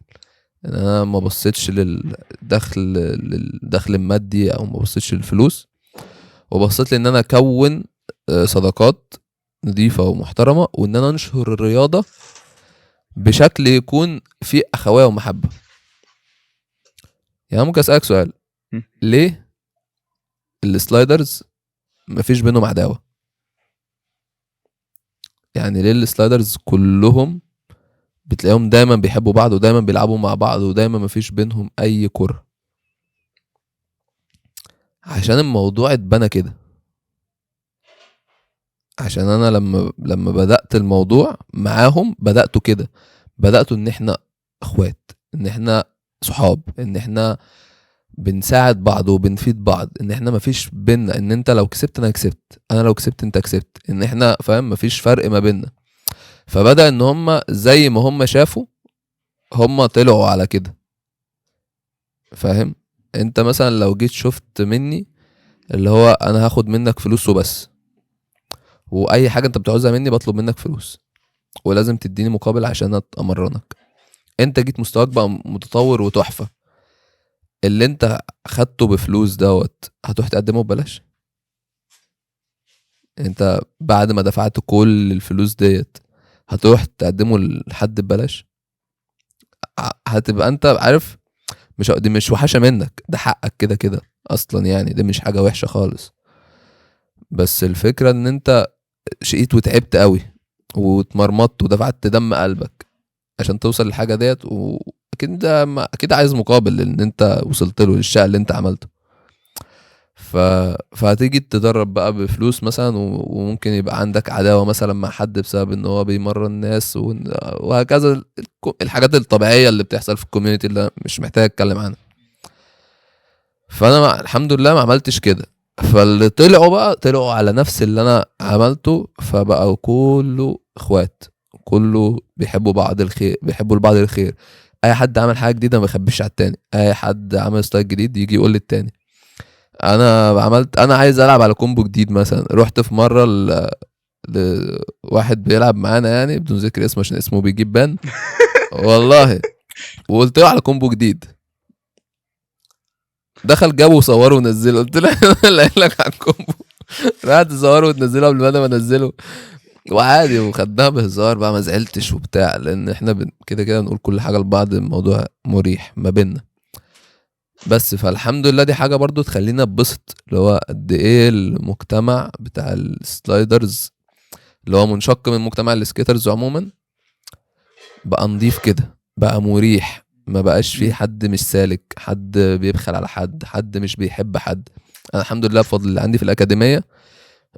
ان انا ما بصيتش للدخل المادي او ما بصيتش للفلوس، وبصيت لان انا اكون صداقات نظيفه ومحترمه، وان انا انشر الرياضه بشكل يكون فيه اخويه ومحبه. يعني ممكن اسالك سؤال، ليه السلايدرز مفيش بينهم عداوه؟ يعني ليه السلايدرز كلهم بتلاقيهم دايما بيحبوا بعض ودايما بيلعبوا مع بعض ودايما مفيش بينهم اي كره؟ عشان الموضوع اتبنى كده. عشان انا لما بدأت الموضوع معاهم بدأته كده، بدأته ان احنا اخوات، ان احنا صحاب، ان احنا بنساعد بعض وبنفيد بعض، ان احنا مفيش بينا ان انت لو كسبت انا كسبت، انا لو كسبت انت كسبت، ان احنا فاهم مفيش فرق ما بينا. فبدأ ان هم زي ما هم شافوا هم طلعوا على كده. فاهم؟ انت مثلا لو جيت شفت مني اللي هو انا هاخد منك فلوس وبس، واي حاجه انت بتعوزها مني بطلب منك فلوس ولازم تديني مقابل عشان امرنك. انت جيت مستواك بقى متطور وتحفه، اللي انت خدته بفلوس دوت هتروح تقدمه ببلاش؟ انت بعد ما دفعت كل الفلوس ديت هتروح تقدمه لحد ببلاش؟ هتبقى انت عارف دي مش وحشه منك، ده حقك كده كده اصلا. يعني دي مش حاجه وحشه خالص، بس الفكره ان انت شقيت وتعبت قوي واتمرمطت ودفعت دم قلبك عشان توصل للحاجه ديت، واكيد ده اكيد عايز مقابل لان انت وصلت له للشقه اللي انت عملته. فهتيجي تدرب بقى بفلوس مثلا وممكن يبقى عندك عداوه مثلا مع حد بسبب ان هو بيمرن الناس وهكذا. الحاجات الطبيعيه اللي بتحصل في الكوميونتي اللي مش محتاج اتكلم عنها. فانا الحمد لله ما عملتش كده. فاللي طلعوا بقى طلعوا على نفس اللي انا عملته، فبقى كله اخوات، كله بيحبوا بعض الخير، بيحبوا لبعض الخير. اي حد عمل حاجه جديده ما بيخبيش على التاني، اي حد عمل ستايل جديد يجي يقول للتاني انا عايز العب على كومبو جديد. مثلا رحت في مره لواحد بيلعب معانا يعني بدون ذكر اسمه عشان اسمه بيجيب بان والله، وقلت له على كومبو جديد، دخل جابه وصوره ونزله. قلت له انا اللي قايل لك على الكومبو، راح تصوره وتنزله قبل ما انا انزله. وعادي وخدناها بهزار بقى، ما زعلتش وبتاع، لان احنا كده كده نقول كل حاجه لبعض، الموضوع مريح ما بيننا. بس فالحمد لله دي حاجه برضو تخلينا نبسط، اللي هو قد ايه المجتمع بتاع السلايدرز اللي هو منشق من مجتمع السكيترز عموما بقى نضيف كده، بقى مريح، ما بقاش فيه حد مش سالك، حد بيبخل على حد مش بيحب حد. انا الحمد لله بفضل اللي عندي في الاكاديميه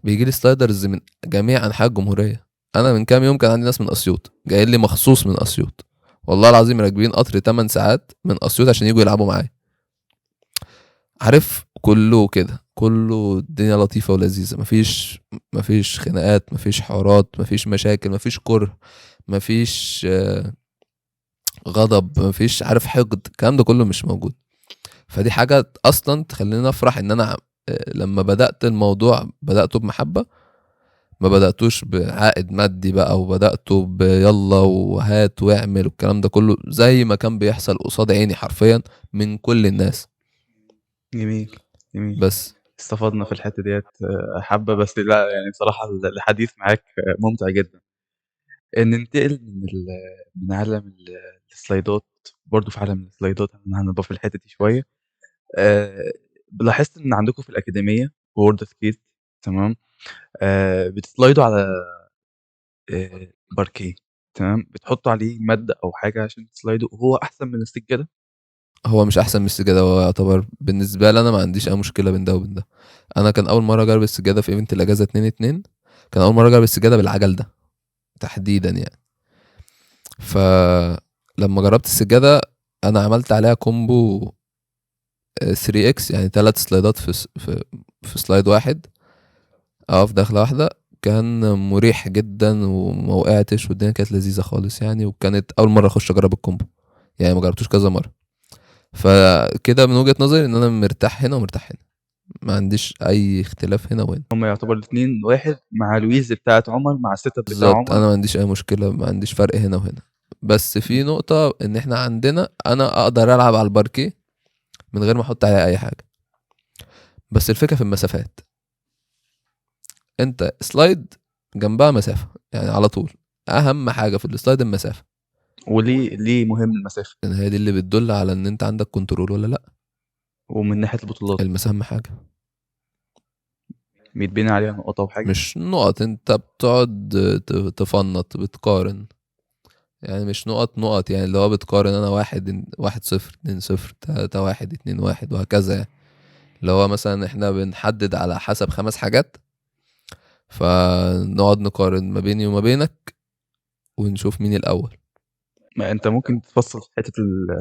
بيجي لي سلايدرز من جميع انحاء الجمهوريه. انا من كام يوم كان عندي ناس من اسيوط جايين لي مخصوص من اسيوط، والله العظيم راكبين قطر 8 ساعات من اسيوط عشان يجوا يلعبوا معايا. عارف؟ كله كده، كله الدنيا لطيفه ولذيذه، مفيش خناقات، مفيش حوارات، مفيش مشاكل، مفيش كره، مفيش غضب، مفيش عارف حقد، الكلام ده كله مش موجود. فدي حاجه اصلا تخليني افرح ان انا لما بدات الموضوع بداته بمحبه، ما بدأتوش بعائد مادي بقى، وبدأته بيلا وهات واعمل والكلام ده كله زي ما كان بيحصل قصاد عيني حرفيا من كل الناس. جميل، جميل. بس استفدنا في الحتة ديّة حبّة، بس لأ يعني بصراحة الحديث معاك ممتع جدًا. ننتقل من عالم السلايدات، برضه في عالم السلايدات هنبقى في الحتة دي شوية. لاحظت إن عندكم في الأكاديمية WorldSkate، تمام، بتسلايدوا على باركيه، تمام، بتحطّوا عليه مادة أو حاجة عشان تسلايدوا، وهو أحسن من السجادة؟ هو مش احسن من السجاده، هو يعتبر بالنسبه لي انا ما عنديش اي مشكله بين ده وبين ده. انا كان اول مره اجرب السجاده في ايفنت الاجازه 2/2، كان اول مره اجرب السجاده بالعجل ده تحديدا يعني. فلما جربت السجاده انا عملت عليها كومبو 3 اكس، يعني 3 سلايدات في سلايد واحد، في دخله واحده. كان مريح جدا وما وقعتش والدنيا كانت لذيذه خالص يعني، وكانت اول مره اخش اجرب الكومبو، يعني ما جربتوش كذا مره. فكده من وجهة نظري ان انا مرتاح هنا ومرتاح هنا، ما عنديش اي اختلاف هنا وهنا. هم يعتبر الاتنين واحد، مع الwheels بتاعة عمر، مع الsetup بتاع بالظبط، عمر. انا ما عنديش اي مشكله، ما عنديش فرق هنا وهنا. بس في نقطه ان احنا عندنا انا اقدر العب على الباركيه من غير ما احط عليه اي حاجه، بس الفكره في المسافات. انت سلايد جنبها مسافه يعني على طول، اهم حاجه في السلايد المسافه، وليه مهم المسافة؟ لان هي دي اللي بتدل على ان انت عندك كنترول ولا لا. ومن ناحية البطولات المسافه اهم حاجه، بيتبني عليها نقط أو حاجة؟ مش نقط. انت بتقعد تفنط بتقارن، يعني مش نقط يعني اللي هو بتقارن انا 1-0 2-0 3-1 2-1 وهكذا يعني. اللي هو مثلا احنا بنحدد على حسب 5 حاجات، فنقعد نقارن ما بيني وما بينك ونشوف مين الاول. ما أنت ممكن تفصل في حتة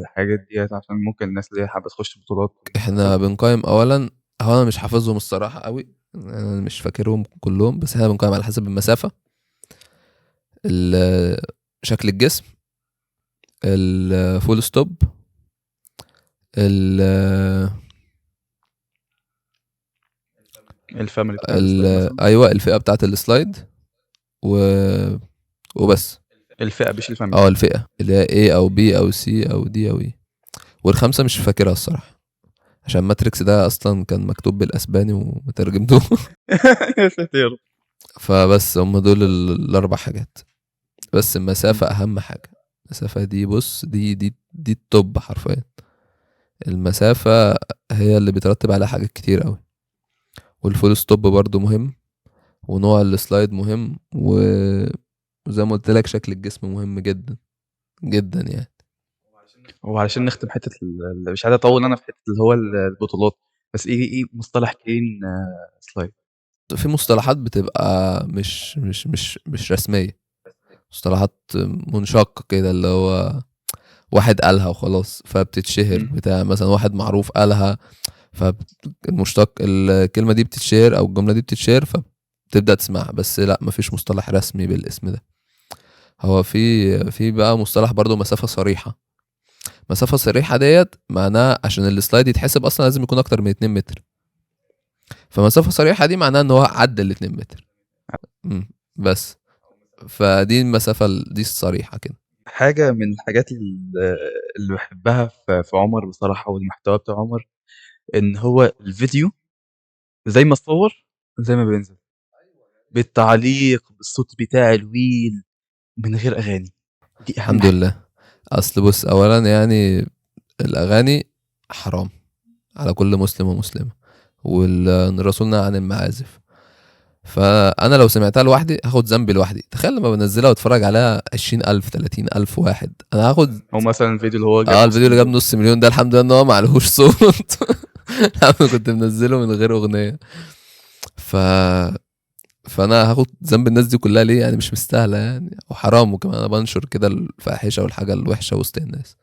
الحاجات ديّة، عشان ممكن الناس اللي هي حابة تخش بطولات. احنا بنقيم اولا، هو انا مش حافظهم الصراحة قوي، انا مش فاكرهم كلهم، بس احنا بنقيم على حسب المسافة، شكل الجسم، الفول ستوب، ال الfamily بتاع الslide مثلًا؟ ايوه الفئة بتاعت السلايد و... وبس. الفئة مش الfamily. الفئة اللي هي A او B او C او D او E، والخمسة مش فاكرها الصراحة، عشان ماتريكس ده اصلا كان مكتوب بالاسباني ومترجمته. يا ساتر! فبس هم دول الاربع حاجات. بس المسافة اهم حاجة، المسافة دي بص دي التوب حرفيا. المسافة هي اللي بيترتب عليها حاجات كتير قوي، والفول ستوب برضو مهم، ونوع السلايد مهم، وزي ما قلت لك شكل الجسم مهم جدا جدا يعني. هو علشان نختم حتة مش عايز أطوّل أنا في حتة اللي هو البطولات، بس إيه مصطلح crane slide؟ في مصطلحات بتبقى مش رسمية، مصطلحات منشقة كده، اللي هو واحد قالها وخلاص فبتتشهر، إمم. بتاع مثلا واحد معروف قالها، فالمشتق الكلمة دي بتتشهر او الجملة دي بتتشهر فبتبدأ تسمعها، بس لا مفيش مصطلح رسمي بالاسم ده. هو في بقى مصطلح برضو مسافة صريحة. مسافة صريحة ديت معناها عشان السلايد يتحسب اصلا لازم يكون اكتر من 2 متر، فمسافة صريحة دي معناها ان هو عدى ال 2 متر. بس فدي المسافة دي الصريحة كده. حاجة من الحاجات اللي باحبها في عمر بصراحة، والمحتوى بتاع عمر، إن هو الفيديو زي ما اتصوّر زي ما بينزل، بالتعليق، بالصوت بتاع الwheel، من غير أغاني، دي أهم الحمد حاجة. لله. اصل بص اولا يعني الاغاني حرام على كل مسلم ومسلمة، والرسول نهى عن المعازف، فانا لو سمعتها لوحدي هاخد ذنبي لوحدي. تخيل لما بنزلها واتفرج عليها 20,000 30,000 واحد، انا هاخد. هو مثلًا الفيديو اللي هو جاب نُص الفيديو اللي جاب مليون. 500,000 ده الحمد لله ان هو معلهوش صوت. انا كنت منزله من غير اغنية. ف فانا هاخد ذنب الناس دي كلها ليه؟ يعني مش مستاهله يعني، وحرام، وكمان انا بنشر كده الفاحشه والحاجه الوحشه وسط الناس،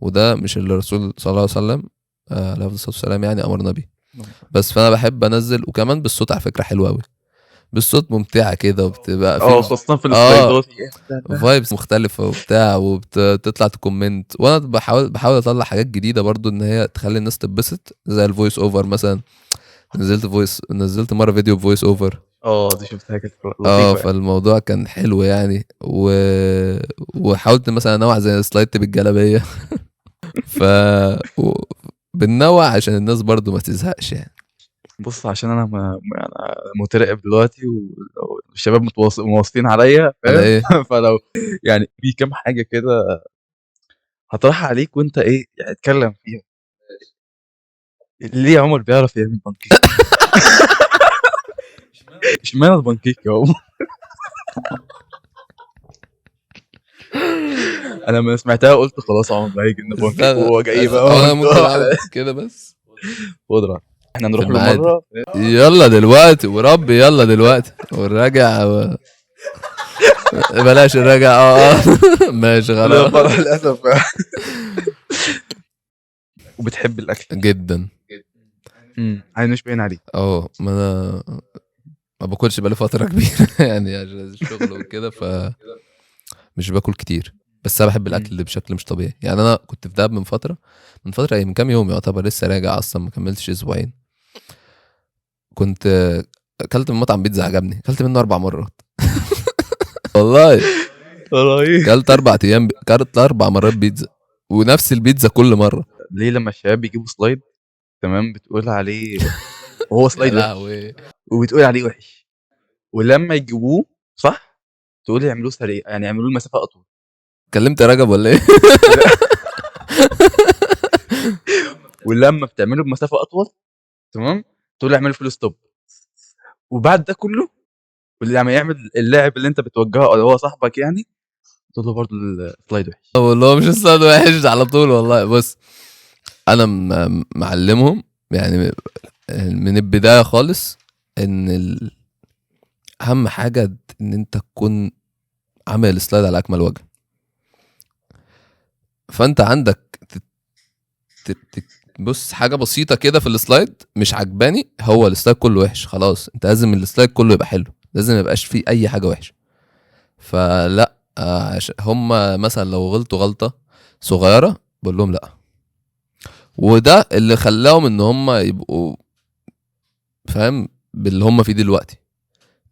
وده مش اللي الرسول صلى الله عليه وسلم عليه الصلاه والسلام يعني امرنا بيه. بس فانا بحب انزل، وكمان بالصوت على فكره حلوه قوي، بالصوت ممتعه كده، وبتبقى في خاصةً في اه السلايدات، يا سلام! فايبس مختلفه وبتاع، وبتطلع تكومنت، وانا بحاول اطلع حاجات جديده برضو ان هي تخلي الناس تتبسط، زي الفويس اوفر مثلا، نزلت مره فيديو بفويس اوفر. دي شفتها كانت لطيفه يعني. فالموضوع كان حلو يعني وحاولت مثلا انوع زي سلايد بالجلابيه. ف و... بننوع عشان الناس برضو ما تزهقش يعني. بص عشان انا انا متراقب دلوقتي والشباب مواصلين عليا على فاهم. ايه؟ فلو يعني في كام حاجه كده هطرحها عليك وانت ايه يعني اتكلم فيها. ليه عمر بيعرف يعمل بانكيك؟ اشمعنى البانكيك يا عمر؟ انا لما سمعتها قلت خلاص عمر بقى هيجي لنا بانكيك استنى وهو جاي بقى انا ممكن اقعد كده بس خضرة. احنا في نروح له المعادي. مره يلا دلوقتي وربي يلا دلوقتي والراجع بلاش الراجع ماشي لا خلاص. فرح للاسف. وبتحب الاكل جدا. مش باين عليك. ما انا ما باكلش بقالي فتره كبيره يعني عشان الشغل وكده مش باكل كتير. بس انا بحب الاكل اللي بشكل مش طبيعي يعني. انا كنت في دهب من فتره من كام يوم يعتبر لسه راجع اصلا ما كملتش اسبوعين. كنت اكلت من مطعم بيتزا عجبني اكلت منه 4 مرات. والله والله اكلت 4 مرات بيتزا ونفس البيتزا كل مره. ليه لما الشباب بيجيبوا سلايد تمام بتقول عليه وهو يا سلايد وحش لهوي. وبتقول عليه وحش، ولما يجيبوه صح تقول يعملوه سريع يعني يعملوه المسافه اطول. كلمت رجب ولا ايه؟ ولما بتعمله بمسافه اطول تمام تقول له اعمله فول ستوب. وبعد ده كله واللي عم يعمل اللاعب اللي انت بتوجهه او هو صاحبك يعني تقول له برضه السلايد وحش. والله مش الصاد وحش على طول والله. بص انا معلمهم يعني من البدايه خالص ان اهم حاجه ان انت تكون عامل السلايد على اكمل وجه. فانت عندك بص حاجه بسيطه كده في السلايد مش عجباني، هو السلايد كله وحش خلاص. انت لازم السلايد كله يبقى حلو، لازم ما يبقاش فيه اي حاجه وحشه. فلا هم مثلا لو غلطوا غلطه صغيره بقول لهم لا. وده اللي خلاهم ان هم يبقوا فاهم باللي هم فيه دلوقتي.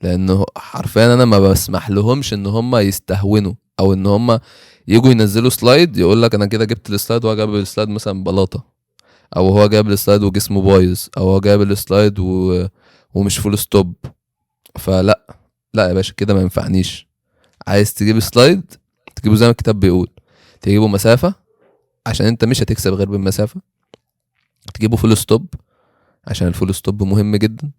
لانه حرفيا انا ما بسمح لهمش ان هم يستهونوا او ان هم يجوا ينزلوا سلايد يقول لك انا كده جبت السلايد وهو جاب السلايد مثلا بلاطه، او هو جاب السلايد وجسمه بايظ، او هو جاب السلايد ومش فول ستوب. فلا لا يا باشا كده ما ينفعنيش. عايز تجيب سلايد تجيبه زي ما الكتاب بيقول، تجيبه مسافه عشان انت مش هتكسب غير بالمسافه. تجيبه فول ستوب عشان الفول ستوب مهم جدا.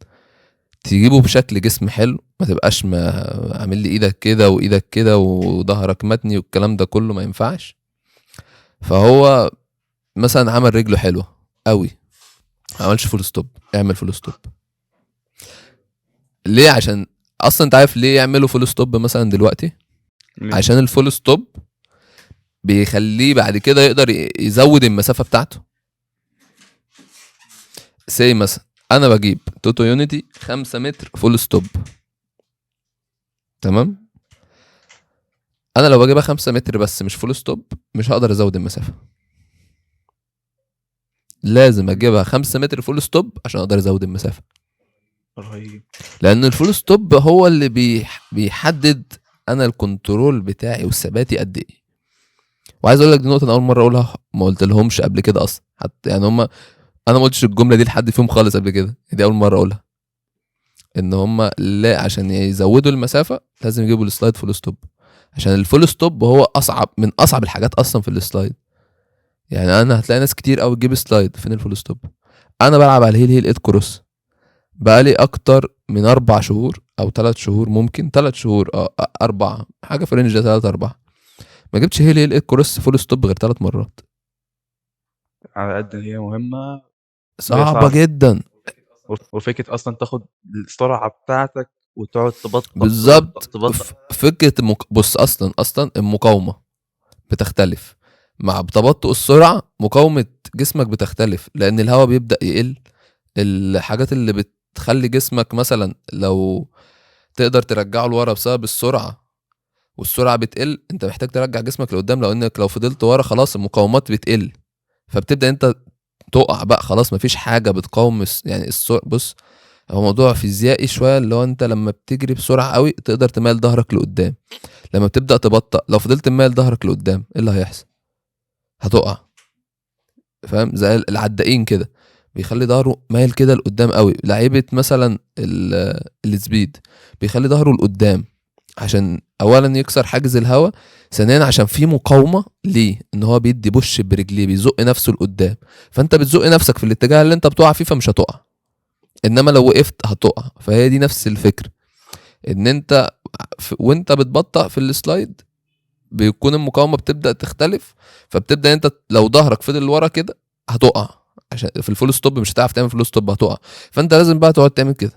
تجيبه بشكل جسم حلو، ما تبقاش عامل لي ايدك كده وايدك كده وظهرك متني والكلام ده كله ما ينفعش. فهو مثلا عمل رجله حلوه قوي ما عملش فول ستوب، اعمل فول ستوب. ليه؟ عشان اصلا انت عارف ليه يعملوا فول ستوب مثلا دلوقتي؟ عشان الفول ستوب بيخليه بعد كده يقدر يزود المسافه بتاعته. سي مثلا انا بجيب توتو يونيتي 5 متر فول ستوب تمام. انا لو بجيبها 5 متر بس مش فول ستوب مش هقدر ازود المسافه. لازم اجيبها 5 متر فول ستوب عشان اقدر ازود المسافه. رهيب. لان الفول ستوب هو اللي بيحدد انا الكنترول بتاعي وثباتي قد ايه. وعايز اقول لك دي نقطه انا اول مره اقولها ما قلت لهمش قبل كده اصلا حتى يعني هم انا ما قلتش الجمله دي لحد فيهم خالص قبل كده، دي اول مره اقولها. ان هم لا عشان يزودوا المسافه لازم يجيبوا السلايد فول ستوب. عشان الفول ستوب هو اصعب من اصعب الحاجات اصلا في السلايد. يعني انا هتلاقي ناس كتير قوي تجيب سلايد فين الفول ستوب. انا بلعب على الهيل 8 كروس بقالي اكتر من 4 شهور او 3 شهور، ممكن 3 شهور 4 حاجه في رينج 3-4. ما جبتش هيل 8 كروس فول ستوب غير 3 مرات. على قد هي مهمه وهي صعبه صعبه. جدا. وفكره اصلا تاخد السرعه بتاعتك وتقعد تبطأ تبطأ بالظبط. تبطأ. فكره بص اصلا المقاومه بتختلف مع بتبطؤ السرعه. مقاومه جسمك بتختلف لان الهواء بيبدأ يقل. الحاجات اللي بتخلي جسمك مثلا لو تقدر ترجعه لورا بسبب السرعه والسرعه بتقل، انت محتاج ترجع جسمك لقدام لانك لو فضلت ورا خلاص المقاومات بتقل. فبتبدا انت تقع بقى خلاص، مفيش حاجه بتقاوم يعني السرعه. بص، هو موضوع فيزيائي شويه، اللي هو انت لما بتجري بسرعه قوي تقدر تميل ظهرك لقدام، لما بتبدا تبطأ لو فضلت تميل ظهرك لقدام ايه اللي هيحصل؟ هتقع. فاهم؟ زي العدائين كده، بيخلي ظهره مايل كده لقدام قوي. لعيبه مثلا السبيد بيخلي ظهره لقدام عشان اولا يكسر حاجز الهواء، ثانيا عشان في مقاومه ليه، ان هو بيدي بوش برجليه، بيزق نفسه لقدام، فانت بتزق نفسك في الاتجاه اللي انت بتقع فيه فمش هتقع. انما لو وقفت هتقع. فهي دي نفس الفكره، ان انت وانت بتبطأ في السلايد بيكون المقاومه بتبدا تختلف، فبتبدا انت لو ظهرك فضل لورا كده هتقع، عشان في الفول ستوب مش هتعرف تعمل فول ستوب، هتقع. فانت لازم بقى تقعد تعمل كده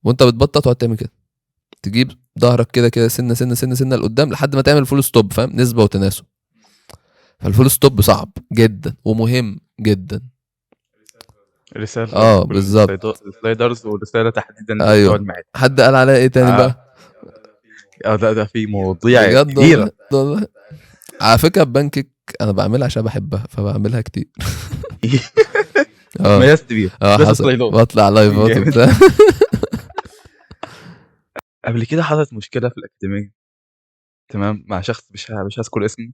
وانت بتبطأ، تقعد تعمل كده، تجيب ظهرك كده كده سنه سنه سنه سنه لقدام لحد ما تعمل فول ستوب. فاهم؟ نسبه وتناسب. فالفول ستوب صعب جدا ومهم جدا. رسالة في كل بالظبط. السلايدرز، ورسالة تحديدا لبتوع ايوه. المعادي. حد قال عليا ايه تاني بقى؟ ده في مواضيع بجد كبيرة. والله. على فكره البانكيك انا بعملها عشان بحبها فبعملها كتير. اه ميزت بيها بس حصل، سلايدات بطلع لايفات جامد. وبتاع. قبل كده حصلت مشكلة في الأكاديمية، تمام، مع شخص مش هذكر اسمه.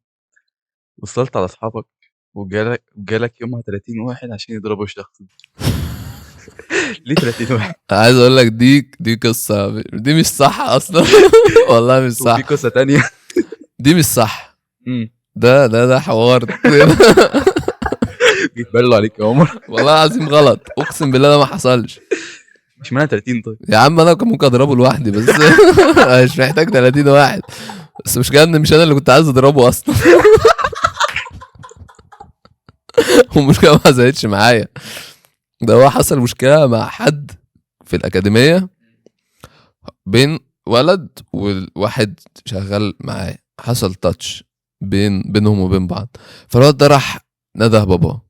وصلت على أصحابك وجالك يومها 30 واحد عشان يضربوا الشخص ده. ليه 30 واحد؟ عايز اقول لك دي قصه، دي مش صح اصلا. والله مش وفي صح، قصة تانية. دي مش صح. امم ده حوار. بيتبلوا عليك يا عمر. والله العظيم غلط، اقسم بالله ده ما حصلش. مش معنى 30 طيب. يا عم انا كان ممكن اضربه لوحدي بس. مش محتاج 30 واحد. بس مش كان مش انا اللي كنت عايز اضربه اصلا. والمشكله ما حصلتش معايا، ده هو حصل مشكله مع حد في الاكاديميه بين ولد وواحد شغال معاه، حصل تاتش بينهم وبين بعض. فالولد ده راح نده بابا،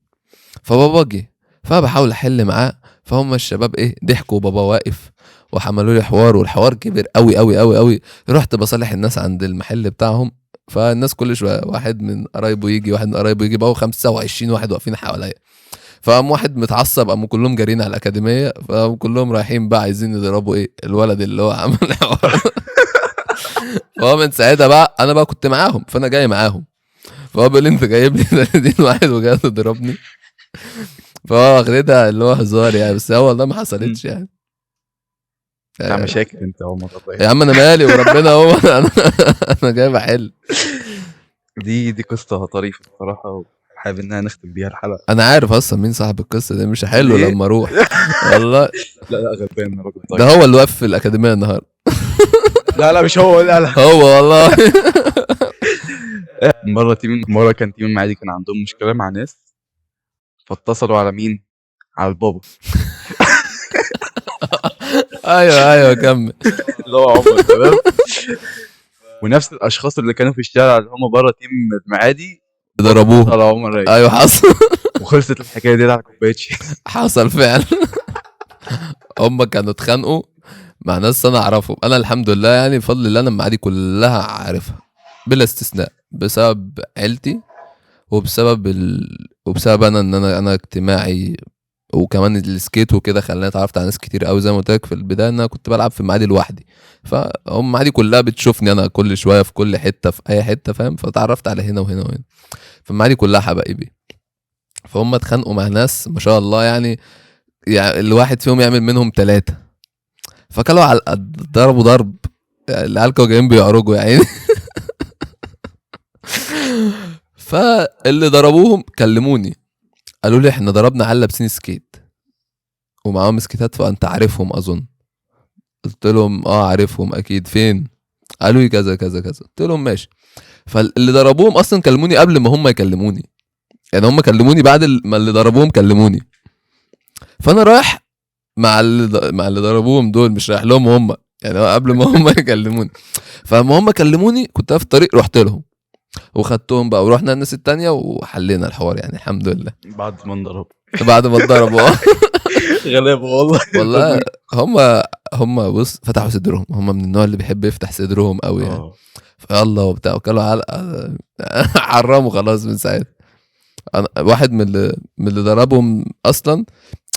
فبابا جه، فبحاول احل معاه، فهم الشباب ايه ضحكوا، بابا واقف وحملوا لي حوار، والحوار كبر قوي قوي قوي قوي. رحت بصالح الناس عند المحل بتاعهم، فالناس كل شويه واحد من قرايبه يجي، واحد من قرايبه يجي، بقوا 25 واحد واقفين حواليا. فقام واحد متعصب، قاموا كلهم جارين على الاكاديميه، فقاموا كلهم رايحين بقى عايزين يضربوا ايه الولد اللي هو عمل الحوار. فهو من ساعتها بقى انا بقى كنت معاهم، فانا جاي معاهم، فهو بيقول لي انت جايب لي 30 واحد وجاي تضربني. فهو واخدها اللي هو هزار يعني، بس هو والله ما حصلتش يعني. بتاع مشاكل انت يا عمر يا عم انا مالي وربنا، هو انا جاي بحل. دي قصة طريفة بصراحة، وحابب انها نختم بيها الحلقة. انا عارف اصلا مين صاحب القصه دي، مش هحله ليه؟ لما اروح. والله لا غلبان راجل طيب. ده هو اللي واقف في الاكاديميه النهارده. لا مش هو، لا. هو والله. مرة كان تيم المعادي كان عندهم مشكلة مع ناس، فاتصلوا على مين؟ على البابا. ايوه كمل. اللي هو عمر، تمام. ونفس الاشخاص اللي كانوا في الشارع اللي هم بره تيم المعادي ضربوه. على عمر رايق. ايوه حصل. وخلصت الحكايه دي على كوبايه شاي. حصل فعلا. هم كانوا اتخانقوا مع ناس انا اعرفهم. انا الحمد لله يعني بفضل الله انا المعادي كلها عارفها بلا استثناء، بسبب عيلتي وبسبب انا ان انا اجتماعي، وكمان السكيت وكده خلاني اتعرفت على ناس كتير قوي. زي ما قلت لك في البدايه ان انا كنت بلعب في المعادي لوحدي، فهم المعادي كلها بتشوفني انا كل شويه في كل حته في اي حته. فاهم؟ فتعرفت على هنا وهنا وهنا، فالمعادي كلها حبايبي. فهم اتخانقوا مع ناس ما شاء الله يعني الواحد فيهم يعمل منهم 3، فكلوا على ضربوا ضرب يعني، العيال كانوا جايين بيعرجوا يا عيني. فاللي ضربوهم كلموني قالوا لي احنا ضربنا عيال لابسين سكيت ومعاهم سكيتات فانت عارفهم اظن. قلت لهم عارفهم اكيد، فين؟ قالوا لي كذا كذا كذا. قلت لهم ماشي. فاللي ضربوهم اصلا كلموني قبل ما هم يكلموني، يعني هم كلموني بعد ما اللي ضربوهم كلموني. فانا رايح مع اللي ضربوهم دول، مش رايح لهم هم يعني، قبل ما هم يكلموني. فلما هم كلموني كنت في الطريق، رحت لهم وخدتهم بقى ورحنا الناس التانية وحلينا الحوار يعني الحمد لله. بعد ما انضرب. بعد ما اتضربوا. غلابه والله. والله هم بص فتحوا صدرهم، هم من النوع اللي بيحب يفتح صدرهم قوي يعني. فيلا وبتاع وكلوا علقه. حرموا خلاص من ساعتها. انا واحد من اللي ضربهم اصلا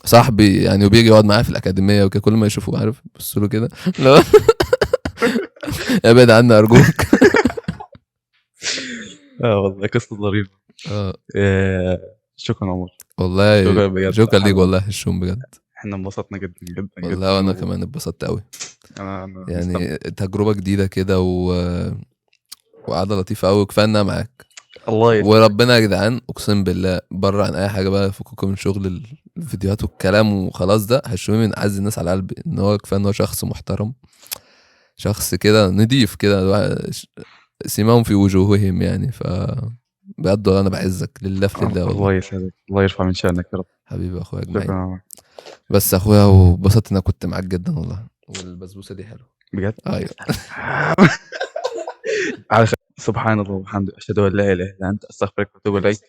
صاحبي يعني، وبيجي يقعد معايا في الاكاديميه وكده، كل ما يشوفه عارف بص له كده لا ابعد عني ارجوك. والله قصة ظريفة. اه شكرا يا عمر. والله شكرا بجد. شكرا ليك والله الشوم بجد. احنا انبسطنا جدا جدا والله وانا جدا. كمان اتبسطت قوي، انا مستمتع. يعني تجربه جديده كده وقعده لطيفه قوي، كفايه انها معاك. الله يسعدك. وربنا يا جدعان اقسم بالله بره عن اي حاجه بقى، فككم من شغل الفيديوهات والكلام وخلاص، ده هشومي من اعز الناس على قلبي، ان هو كفايه ان هو شخص محترم، شخص كده نضيف كده، سيماهم في وجوههم يعني. بجد والله انا بعزك لله في لله والله. الله يسعدك، الله يرفع من شأنك يا رب. حبيبي يا اخويا شكرا اجمعين. يا عمر. بس يا اخويا وبسطت اني كنت معاك جدا والله، والبسبوسه دي حلوه. بجد. ايوه على خير. سبحان الله وبحمده، أشهد أن لا إله إلا أنت، أستغفرك وأتوب إليك.